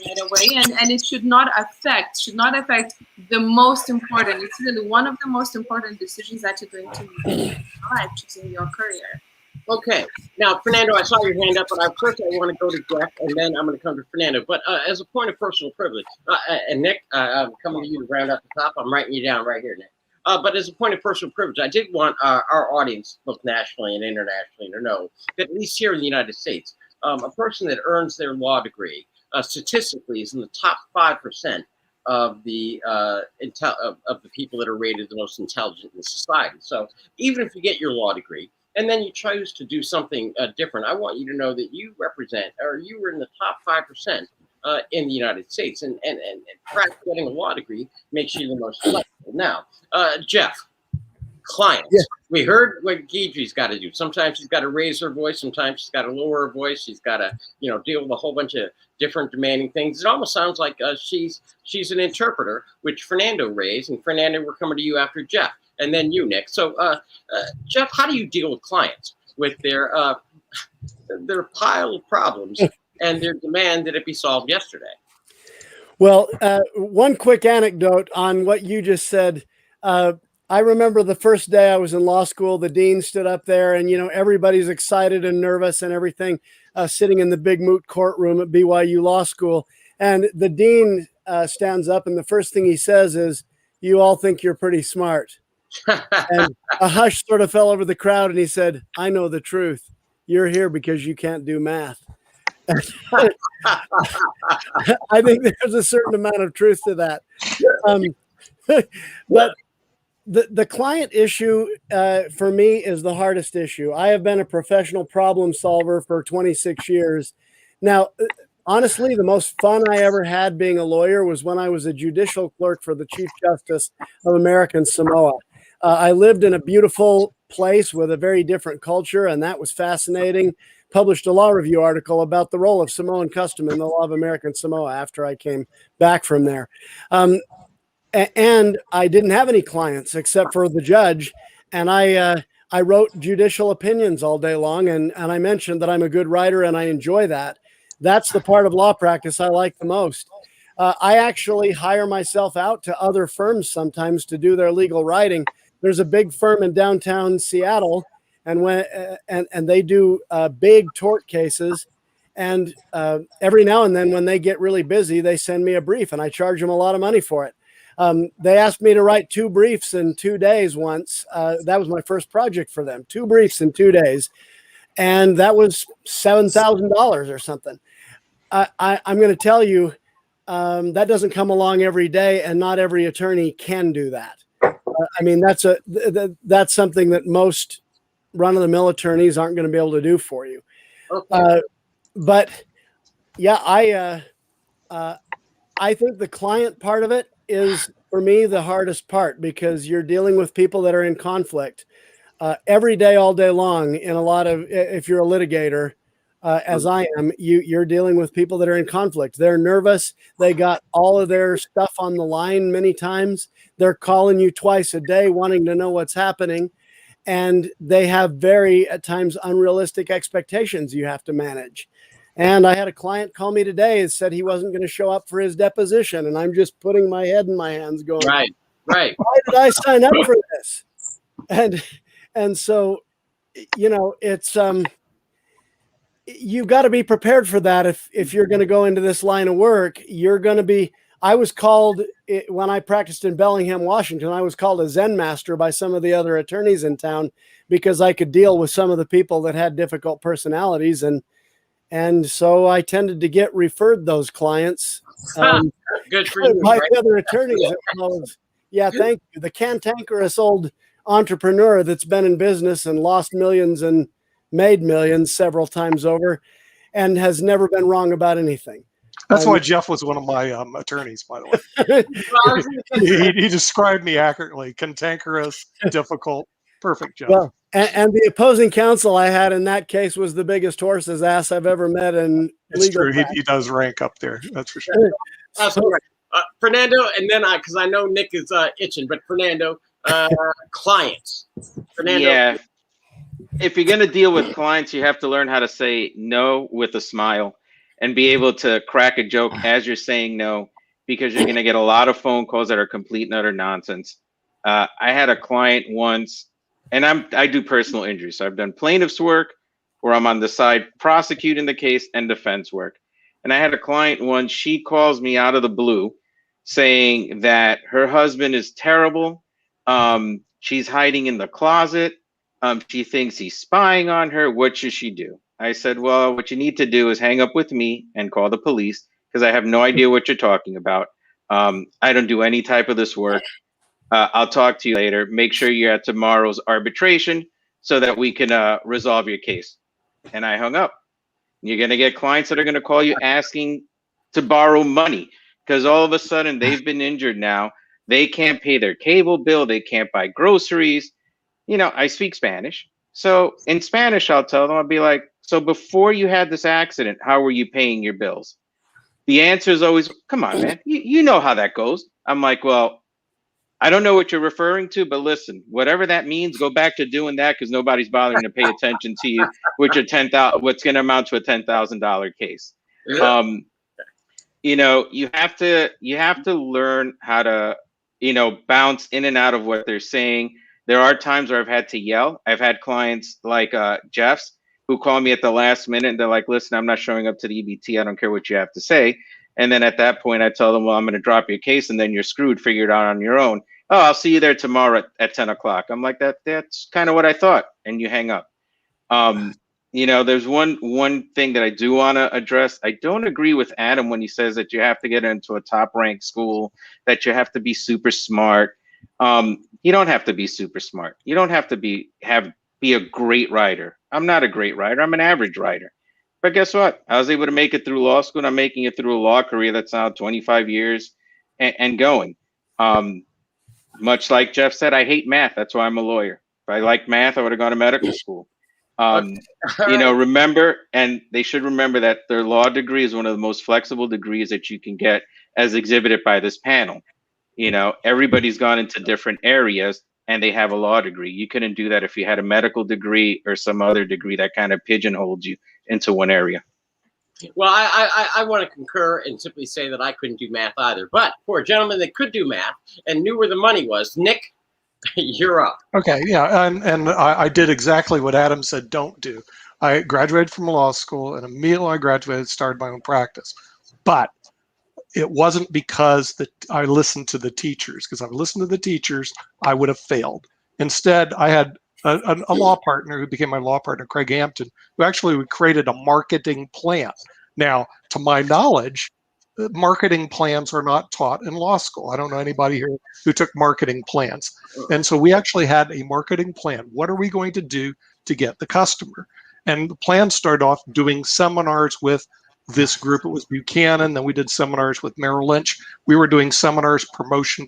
right away, and it should not affect the most important. It's really one of the most important decisions that you're going to make in your life, choosing your career. Okay. Now, Fernando, I saw your hand up, but first I want to go to Jeff, and then I'm going to come to Fernando. But as a point of personal privilege, and Nick, I'm coming to you to round out the top. I'm writing you down right here, Nick. But as a point of personal privilege, I did want our audience, both nationally and internationally, to know that at least here in the United States, a person that earns their law degree statistically is in the top 5% of the people that are rated the most intelligent in society. So even if you get your law degree and then you choose to do something different, I want you to know that you represent, or you were in the top 5% in the United States, and perhaps getting a law degree makes you the most flexible. Now, Jeff, clients. Yeah. We heard what Guidry's got to do. Sometimes she's got to raise her voice. Sometimes she's got to lower her voice. She's got to, deal with a whole bunch of different demanding things. It almost sounds like she's an interpreter, which Fernando raised. And Fernando, we're coming to you after Jeff, and then you, Nick. So, Jeff, how do you deal with clients with their pile of problems and their demand that it be solved yesterday? Well, one quick anecdote on what you just said. I remember the first day I was in law school, the dean stood up there and, everybody's excited and nervous and everything, sitting in the big moot courtroom at BYU Law School. And the dean stands up and the first thing he says is, "You all think you're pretty smart." And a hush sort of fell over the crowd and he said, "I know the truth. You're here because you can't do math." I think there's a certain amount of truth to that. But the client issue for me is the hardest issue. I have been a professional problem solver for 26 years. Now, honestly, the most fun I ever had being a lawyer was when I was a judicial clerk for the Chief Justice of American Samoa. I lived in a beautiful place with a very different culture, and that was fascinating. Published a law review article about the role of Samoan custom in the law of American Samoa after I came back from there. And I didn't have any clients except for the judge. And I wrote judicial opinions all day long. And I mentioned that I'm a good writer and I enjoy that. That's the part of law practice I like the most. I actually hire myself out to other firms sometimes to do their legal writing. There's a big firm in downtown Seattle, and they do big tort cases. And every now and then when they get really busy, they send me a brief and I charge them a lot of money for it. They asked me to write 2 briefs in 2 days once. That was my first project for them, 2 briefs in 2 days. And that was $7,000 or something. I'm going to tell you, that doesn't come along every day, and not every attorney can do that. I mean, that's something that most run-of-the-mill attorneys aren't going to be able to do for you. Okay. But yeah, I think the client part of it is, for me, the hardest part, because you're dealing with people that are in conflict every day, all day long. In a lot of, if you're a litigator, as I am, you're dealing with people that are in conflict. They're nervous. They got all of their stuff on the line many times. They're calling you twice a day, wanting to know what's happening. And they have very, at times, unrealistic expectations you have to manage. And I had a client call me today and said he wasn't going to show up for his deposition. And I'm just putting my head in my hands going, right. Why did I sign up for this? And so, it's, you've got to be prepared for that. If you're going to go into this line of work, you're going to be, I was called, when I practiced in Bellingham, Washington, I was called a Zen master by some of the other attorneys in town because I could deal with some of the people that had difficult personalities. And so I tended to get referred those clients good for you, by right? Other attorneys. Yeah, thank you. The cantankerous old entrepreneur that's been in business and lost millions and made millions several times over and has never been wrong about anything. That's why Jeff was one of my attorneys, by the way. he described me accurately. Cantankerous, difficult, perfect job. Well, and the opposing counsel I had in that case was the biggest horse's ass I've ever met in legal true. He does rank up there. That's for sure. Right. Fernando, and then because I know Nick is itching, but Fernando, clients. Fernando. Yeah. if you're going to deal with clients, you have to learn how to say no with a smile and be able to crack a joke as you're saying no, because you're going to get a lot of phone calls that are complete and utter nonsense. I had a client once, and I do personal injury. So I've done plaintiff's work where I'm on the side prosecuting the case and defense work. And I had a client once, she calls me out of the blue saying that her husband is terrible. She's hiding in the closet. She thinks he's spying on her. What should she do? I said, well, what you need to do is hang up with me and call the police because I have no idea what you're talking about. I don't do any type of this work. I'll talk to you later. Make sure you're at tomorrow's arbitration so that we can resolve your case. And I hung up. You're going to get clients that are going to call you asking to borrow money because all of a sudden they've been injured now. They can't pay their cable bill. They can't buy groceries. You know, I speak Spanish. So in Spanish, I'll tell them, I'll be like, so before you had this accident, how were you paying your bills? The answer is always, come on, man. You know how that goes. I'm like, well, I don't know what you're referring to, but listen, whatever that means, go back to doing that because nobody's bothering to pay attention to you, which are what's going to amount to a $10,000 case. You know, you have to learn how to, you know, bounce in and out of what they're saying. There are times where I've had to yell. I've had clients like Jeff's who call me at the last minute and they're like, listen, I'm not showing up to the EBT. I don't care what you have to say. And then at that point, I tell them, well, I'm going to drop your case and then you're screwed. Figure it out on your own. Oh, I'll see you there tomorrow at 10 o'clock. I'm like, that's kind of what I thought. And you hang up. You know, there's one thing that I do want to address. I don't agree with Adam when he says that you have to get into a top ranked school, that you have to be super smart. You don't have to be super smart. You don't have to be a great writer. I'm not a great writer. I'm an average writer. But guess what? I was able to make it through law school, and I'm making it through a law career that's now 25 years and going. Much like Jeff said, I hate math. That's why I'm a lawyer. If I liked math, I would have gone to medical school. You know, remember, and they should remember that their law degree is one of the most flexible degrees that you can get as exhibited by this panel. You know, everybody's gone into different areas and they have a law degree. You couldn't do that if you had a medical degree or some other degree that kind of pigeonholed you into one area. Well, I want to concur and simply say that I couldn't do math either. But for a gentleman that could do math and knew where the money was, Nick, you're up. Okay, yeah, and I did exactly what Adam said don't do. I graduated from law school, and immediately I graduated, started my own practice. But it wasn't because I listened to the teachers, because if I listened to the teachers, I would have failed. Instead, I had a law partner who became my law partner, Craig Hampton, who actually created a marketing plan. Now, to my knowledge, marketing plans are not taught in law school. I don't know anybody here who took marketing plans. And so we actually had a marketing plan. What are we going to do to get the customer? And the plan started off doing seminars with this group. It was Buchanan. Then we did seminars with Merrill Lynch. We were doing seminars, promotion.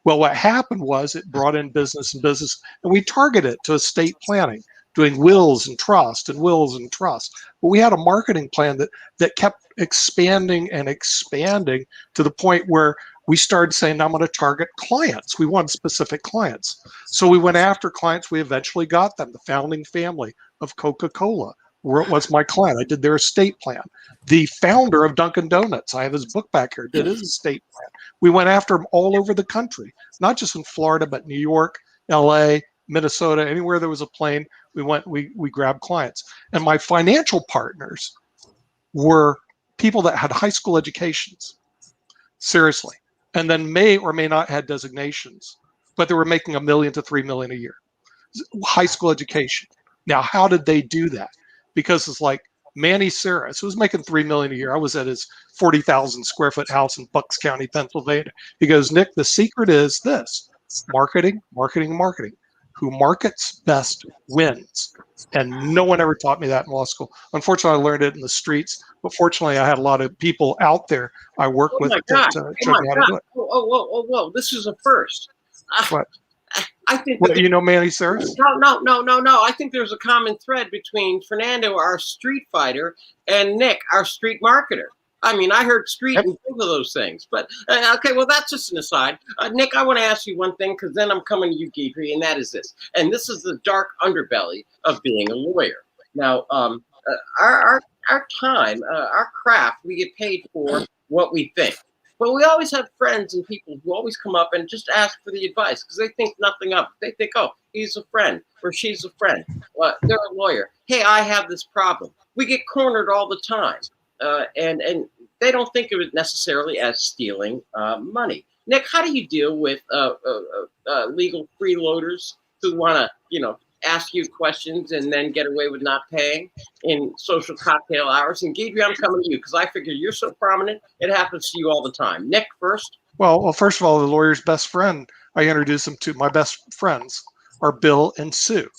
Well, what happened was it brought in business, and we targeted it to estate planning, doing wills and trust. But we had a marketing plan that kept expanding to the point where we started saying, I'm going to target clients. We wanted specific clients. So we went after clients. We eventually got them. The founding family of Coca-Cola was my client. I did their estate plan. The founder of Dunkin' Donuts, I have his book back here, did his estate plan. We went after them all over the country, not just in Florida, but New York, LA, Minnesota, anywhere there was a plane, we grabbed clients. And my financial partners were people that had high school educations, seriously, and then may or may not had designations, but they were making $1 million to $3 million a year, high school education. Now, how did they do that? Because it's like Manny Saris, who was making $3 million a year. I was at his 40,000 square foot house in Bucks County, Pennsylvania. He goes, Nick, the secret is this: marketing. Who markets best wins. And no one ever taught me that in law school. Unfortunately, I learned it in the streets, but fortunately, I had a lot of people out there I worked with that showed me how to do it. Whoa. This is a first. What? I think what, you know Manny Saris? No. I think there's a common thread between Fernando, our street fighter, and Nick, our street marketer. I mean, I heard street and both of those things. But okay, well, that's just an aside. Nick, I want to ask you one thing, because then I'm coming to you, Guidry, and that is this. And this is the dark underbelly of being a lawyer. Now, our time, our craft, we get paid for what we think. But we always have friends and people who always come up and just ask for the advice because they think nothing of it. They think, oh, he's a friend or she's a friend. They're a lawyer. Hey, I have this problem. We get cornered all the time. And they don't think of it necessarily as stealing money. Nick, how do you deal with legal freeloaders who want to, you know, ask you questions and then get away with not paying in social cocktail hours? And Guidry, I'm coming to you because I figure you're so prominent, it happens to you all the time. Nick, first. Well, first of all, the lawyer's best friend, I introduce him to my best friends are Bill and Sue.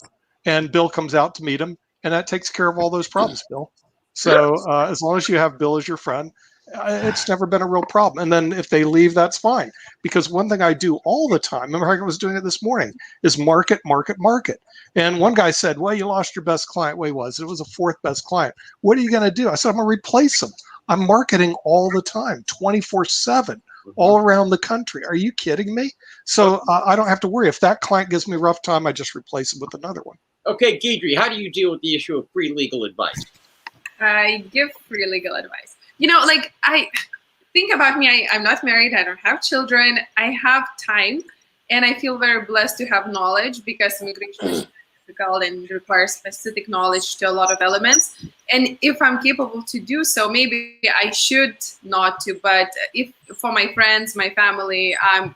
And Bill comes out to meet him, and that takes care of all those problems, Bill. So as long as you have Bill as your friend, it's never been a real problem. And then if they leave, that's fine. Because one thing I do all the time, remember I was doing it this morning, is market, market, market. And one guy said, well, you lost your best client. Well, it was a fourth best client. What are you going to do? I said, I'm going to replace him. I'm marketing all the time, 24/7, all around the country. Are you kidding me? So I don't have to worry. If that client gives me a rough time, I just replace him with another one. Okay, Guidry, how do you deal with the issue of free legal advice? I give free legal advice. You know, like, I think about me, I'm not married, I don't have children, I have time, and I feel very blessed to have knowledge because immigration is difficult and requires specific knowledge to a lot of elements. And if I'm capable to do so, maybe I should not to, but if for my friends, my family, I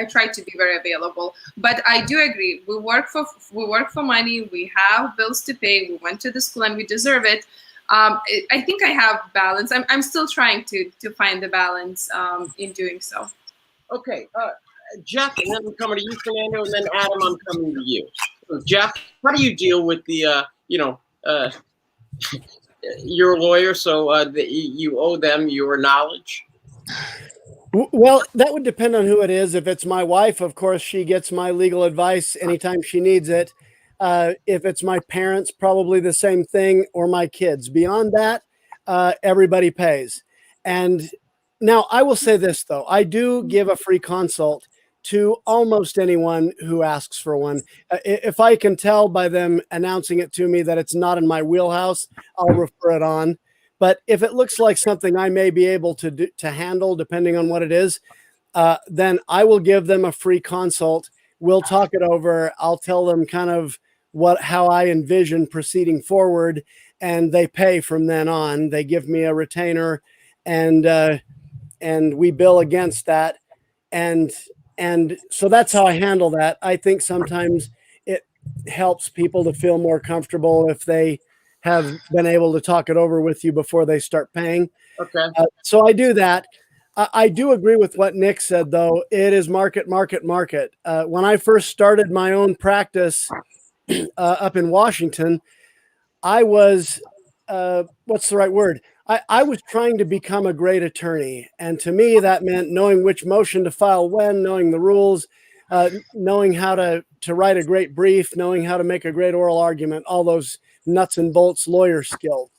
try to be very available. But I do agree, we work for money, we have bills to pay, we went to the school and we deserve it. I think I have balance. I'm still trying to find the balance in doing so. Okay, Jeff, and then I'm coming to you, Fernando, and then Adam, I'm coming to you. So Jeff, how do you deal with the, you're a lawyer, so you owe them your knowledge? Well, that would depend on who it is. If it's my wife, of course, she gets my legal advice anytime she needs it. If it's my parents, probably the same thing, or my kids. Beyond that, everybody pays. And now I will say this, though. I do give a free consult to almost anyone who asks for one. If I can tell by them announcing it to me that it's not in my wheelhouse, I'll refer it on. But if it looks like something I may be able to handle, depending on what it is, then I will give them a free consult. We'll talk it over. I'll tell them kind of how I envision proceeding forward, and they pay from then on. They give me a retainer, and we bill against that, and so that's how I handle that. I think sometimes it helps people to feel more comfortable if they have been able to talk it over with you before they start paying. Okay. So I do that. I do agree with what Nick said, though. It is market, market, market. When I first started my own practice up in Washington, I was, what's the right word? I was trying to become a great attorney. And to me, that meant knowing which motion to file when, knowing the rules, knowing how to write a great brief, knowing how to make a great oral argument, all those nuts and bolts lawyer skills.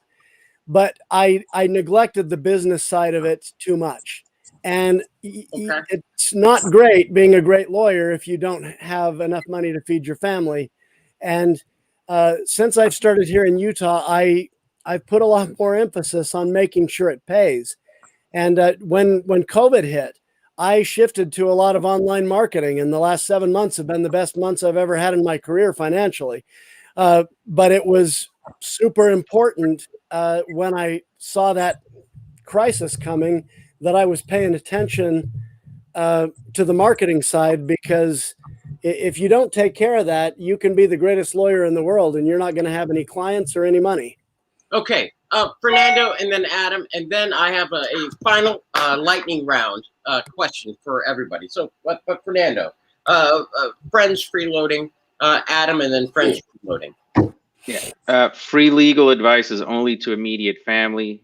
But I neglected the business side of it too much. And it's not great being a great lawyer if you don't have enough money to feed your family. And since I've started here in Utah, I've put a lot more emphasis on making sure it pays. And when COVID hit, I shifted to a lot of online marketing, and the last 7 months have been the best months I've ever had in my career financially. But it was super important when I saw that crisis coming that I was paying attention to the marketing side, because if you don't take care of that, you can be the greatest lawyer in the world and you're not going to have any clients or any money. Okay, Fernando, and then Adam, and then I have a final lightning round question for everybody. So, but Fernando, friends freeloading, Adam, and then friends freeloading. Yeah, free legal advice is only to immediate family,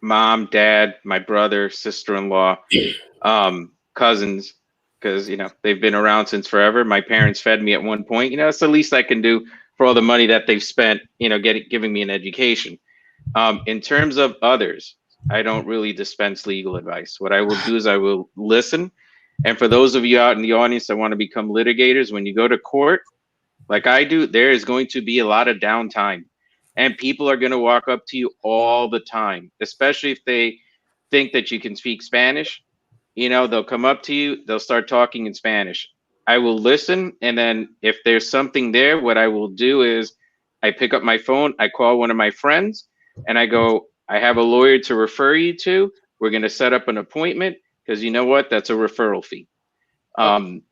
mom, dad, my brother, sister-in-law, cousins, because they've been around since forever. My parents fed me at one point. It's the least I can do for all the money that they've spent, giving me an education. In terms of others, I don't really dispense legal advice. What I will do is I will listen. And for those of you out in the audience that want to become litigators, when you go to court, like I do, there is going to be a lot of downtime. And people are going to walk up to you all the time, especially if they think that you can speak Spanish. You know, they'll come up to you, they'll start talking in Spanish. I will listen. And then if there's something there, what I will do is I pick up my phone, I call one of my friends, and I go, I have a lawyer to refer you to. We're going to set up an appointment because you know what? That's a referral fee. And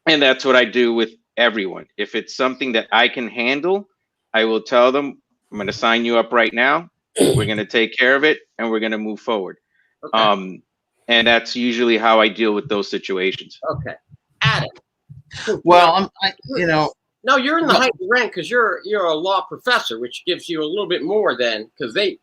that's what I do with everyone. If it's something that I can handle, I will tell them, I'm going to sign you up right now. We're going to take care of it, and we're going to move forward. Okay. And that's usually how I deal with those situations. Okay. Adam. Well, No, you're in the high rank because you're a law professor, which gives you a little bit more than, because they're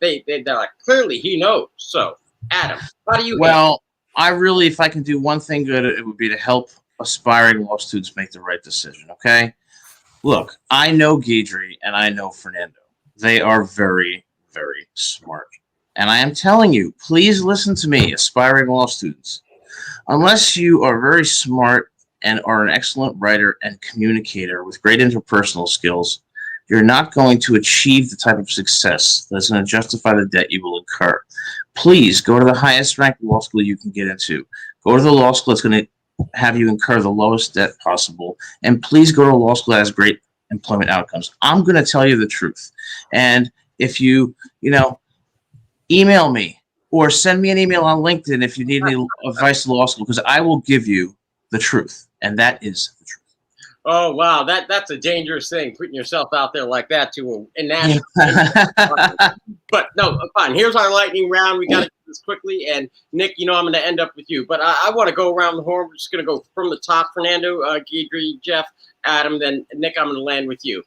like, clearly he knows. So, Adam, how do you? Well, I really, if I can do one thing good, it would be to help aspiring law students make the right decision. Okay, look, I know Guidry and I know Fernando. They are very, very smart, and I am telling you, please listen to me, aspiring law students. Unless you are very smart and are an excellent writer and communicator with great interpersonal skills, you're not going to achieve the type of success that's going to justify the debt you will incur. Please go to the highest ranked law school you can get into. Go to the law school that's going to have you incur the lowest debt possible. And please go to a law school that has great employment outcomes. I'm going to tell you the truth. And if you, email me or send me an email on LinkedIn if you need any advice to law school, because I will give you the truth. And that is the truth. Oh, wow. That's a dangerous thing, putting yourself out there like that to a national. But no, fine. Here's our lightning round. We got to do this quickly. And Nick, I'm going to end up with you. But I want to go around the horn. We're just going to go from the top. Fernando, Guidry, Jeff, Adam, then Nick, I'm going to land with you.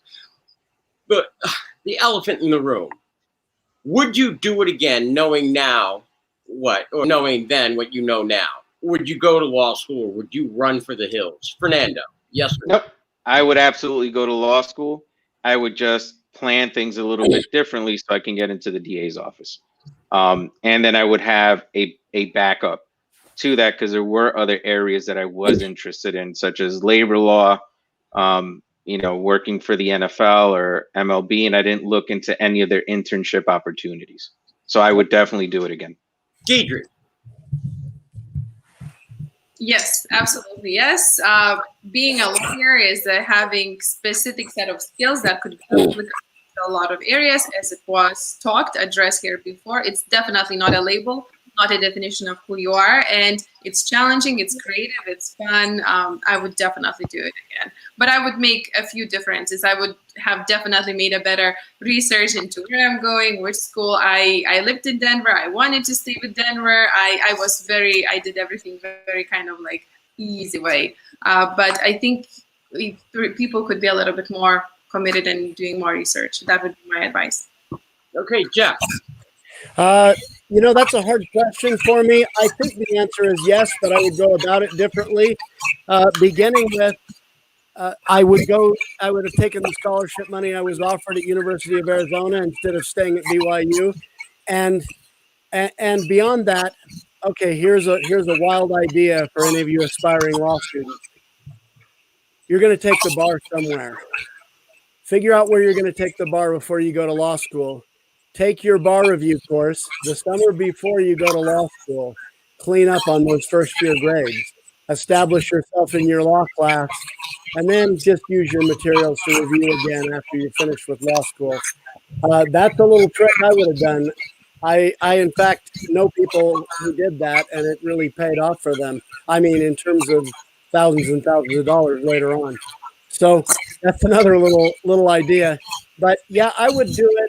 But the elephant in the room. Would you do it again knowing now what, or knowing then what you know now? Would you go to law school, or would you run for the hills? Fernando, yes or no? Nope. I would absolutely go to law school. I would just plan things a little bit differently so I can get into the DA's office. And then I would have a backup to that, because there were other areas that I was interested in, such as labor law, working for the NFL or MLB, and I didn't look into any of their internship opportunities. So I would definitely do it again. Guidry. Yes, absolutely. Yes. Being a lawyer is having specific set of skills that could be applicable to a lot of areas, as it was addressed here before. It's definitely not a label, not a definition of who you are. And it's challenging, it's creative, it's fun. I would definitely do it again. But I would make a few differences. I would have definitely made a better research into where I'm going, which school. I lived in Denver. I wanted to stay with Denver. I did everything very kind of like easy way. But I think people could be a little bit more committed and doing more research. That would be my advice. Okay, Jeff. That's a hard question for me. I think the answer is yes, but I would go about it differently. Beginning with, I would have taken the scholarship money I was offered at University of Arizona instead of staying at BYU. And beyond that, okay, here's a wild idea for any of you aspiring law students. You're going to take the bar somewhere. Figure out where you're going to take the bar before you go to law school. Take your bar review course the summer before you go to law school. Clean up on those first year grades. Establish yourself in your law class, and then just use your materials to review again after you finish with law school. That's a little trick I would have done. I in fact know people who did that, and it really paid off for them. I mean, in terms of thousands and thousands of dollars later on. So that's another little idea. But yeah, I would do it,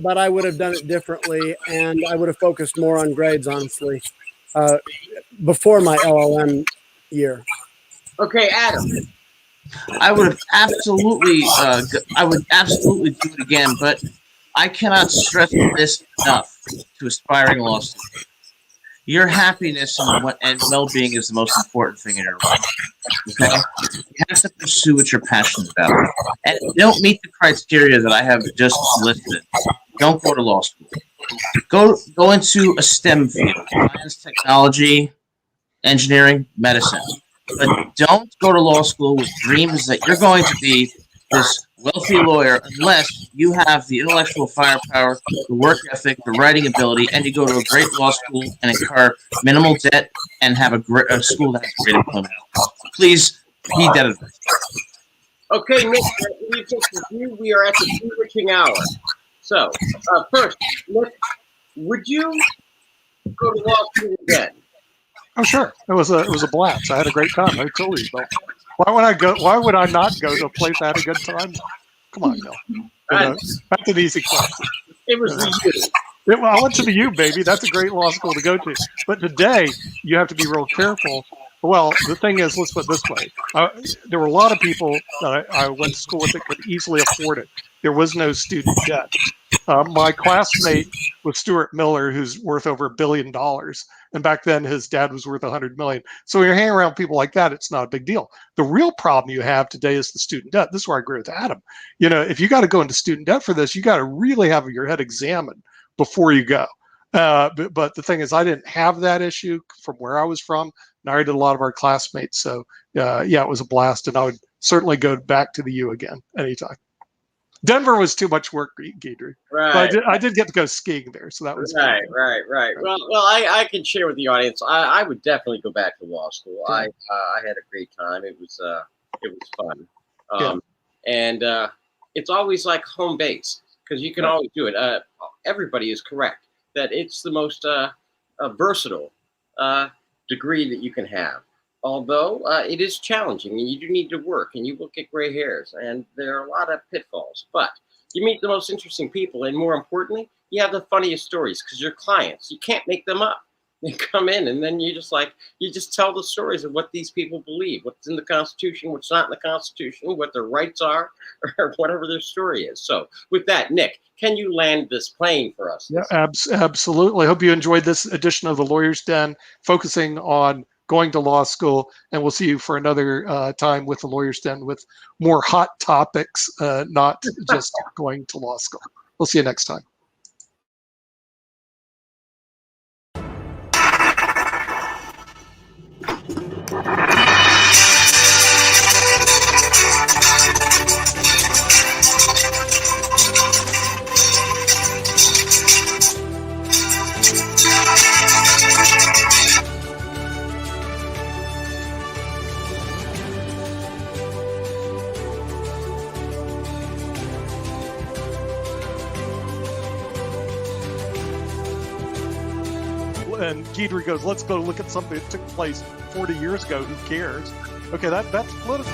but I would have done it differently, and I would have focused more on grades, honestly, before my LLM year. Okay, Adam. I would absolutely do it again, but I cannot stress this enough to aspiring law students. Your happiness and well-being is the most important thing in your life. Okay? You have to pursue what you're passionate about. And if you don't meet the criteria that I have just listed, don't go to law school. Go into a STEM field: science, technology, engineering, medicine. But don't go to law school with dreams that you're going to be this wealthy lawyer unless you have the intellectual firepower, the work ethic, the writing ability, and you go to a great law school and incur minimal debt and have a school that has great employment. Please heed that advice. Okay, Nick, we just review. We are at the bewitching hour. So, first, Nick, would you go to law school again? Oh, sure. It was a blast. I had a great time. I told you, Bill. Why would I go? Why would I not go to a place I had a good time? Come on, Bill. That's an easy question. It was you. I went to the U, baby. That's a great law school to go to. But today, you have to be real careful. Well, the thing is, let's put it this way. There were a lot of people that I went to school with that could easily afford it. There was no student debt. My classmate was Stuart Miller, who's worth over $1 billion. And back then, his dad was worth $100 million. So when you're hanging around people like that, it's not a big deal. The real problem you have today is the student debt. This is where I agree with Adam. You know, if you got to go into student debt for this, you got to really have your head examined before you go. But the thing is, I didn't have that issue from where I was from. And I did a lot of our classmates. So, yeah, it was a blast. And I would certainly go back to the U again anytime. Denver was too much work, Guidry. Right. But I did get to go skiing there, so that was right. Well, I can share with the audience. I would definitely go back to law school. I had a great time. It was fun, and it's always like home base because you can always do it. Everybody is correct that it's the most versatile degree that you can have. Although it is challenging, and you do need to work, and you will get gray hairs, and there are a lot of pitfalls. But you meet the most interesting people, and more importantly, you have the funniest stories because your clients, you can't make them up. They come in, and then you just tell the stories of what these people believe, what's in the Constitution, what's not in the Constitution, what their rights are, or whatever their story is. So with that, Nick, can you land this plane for us? Yeah, absolutely. I hope you enjoyed this edition of the Lawyers Den, focusing on going to law school, and we'll see you for another time with the Lawyers Den with more hot topics, not just going to law school. We'll see you next time. And Guidry goes, let's go look at something that took place 40 years ago. Who cares? Okay, that's political.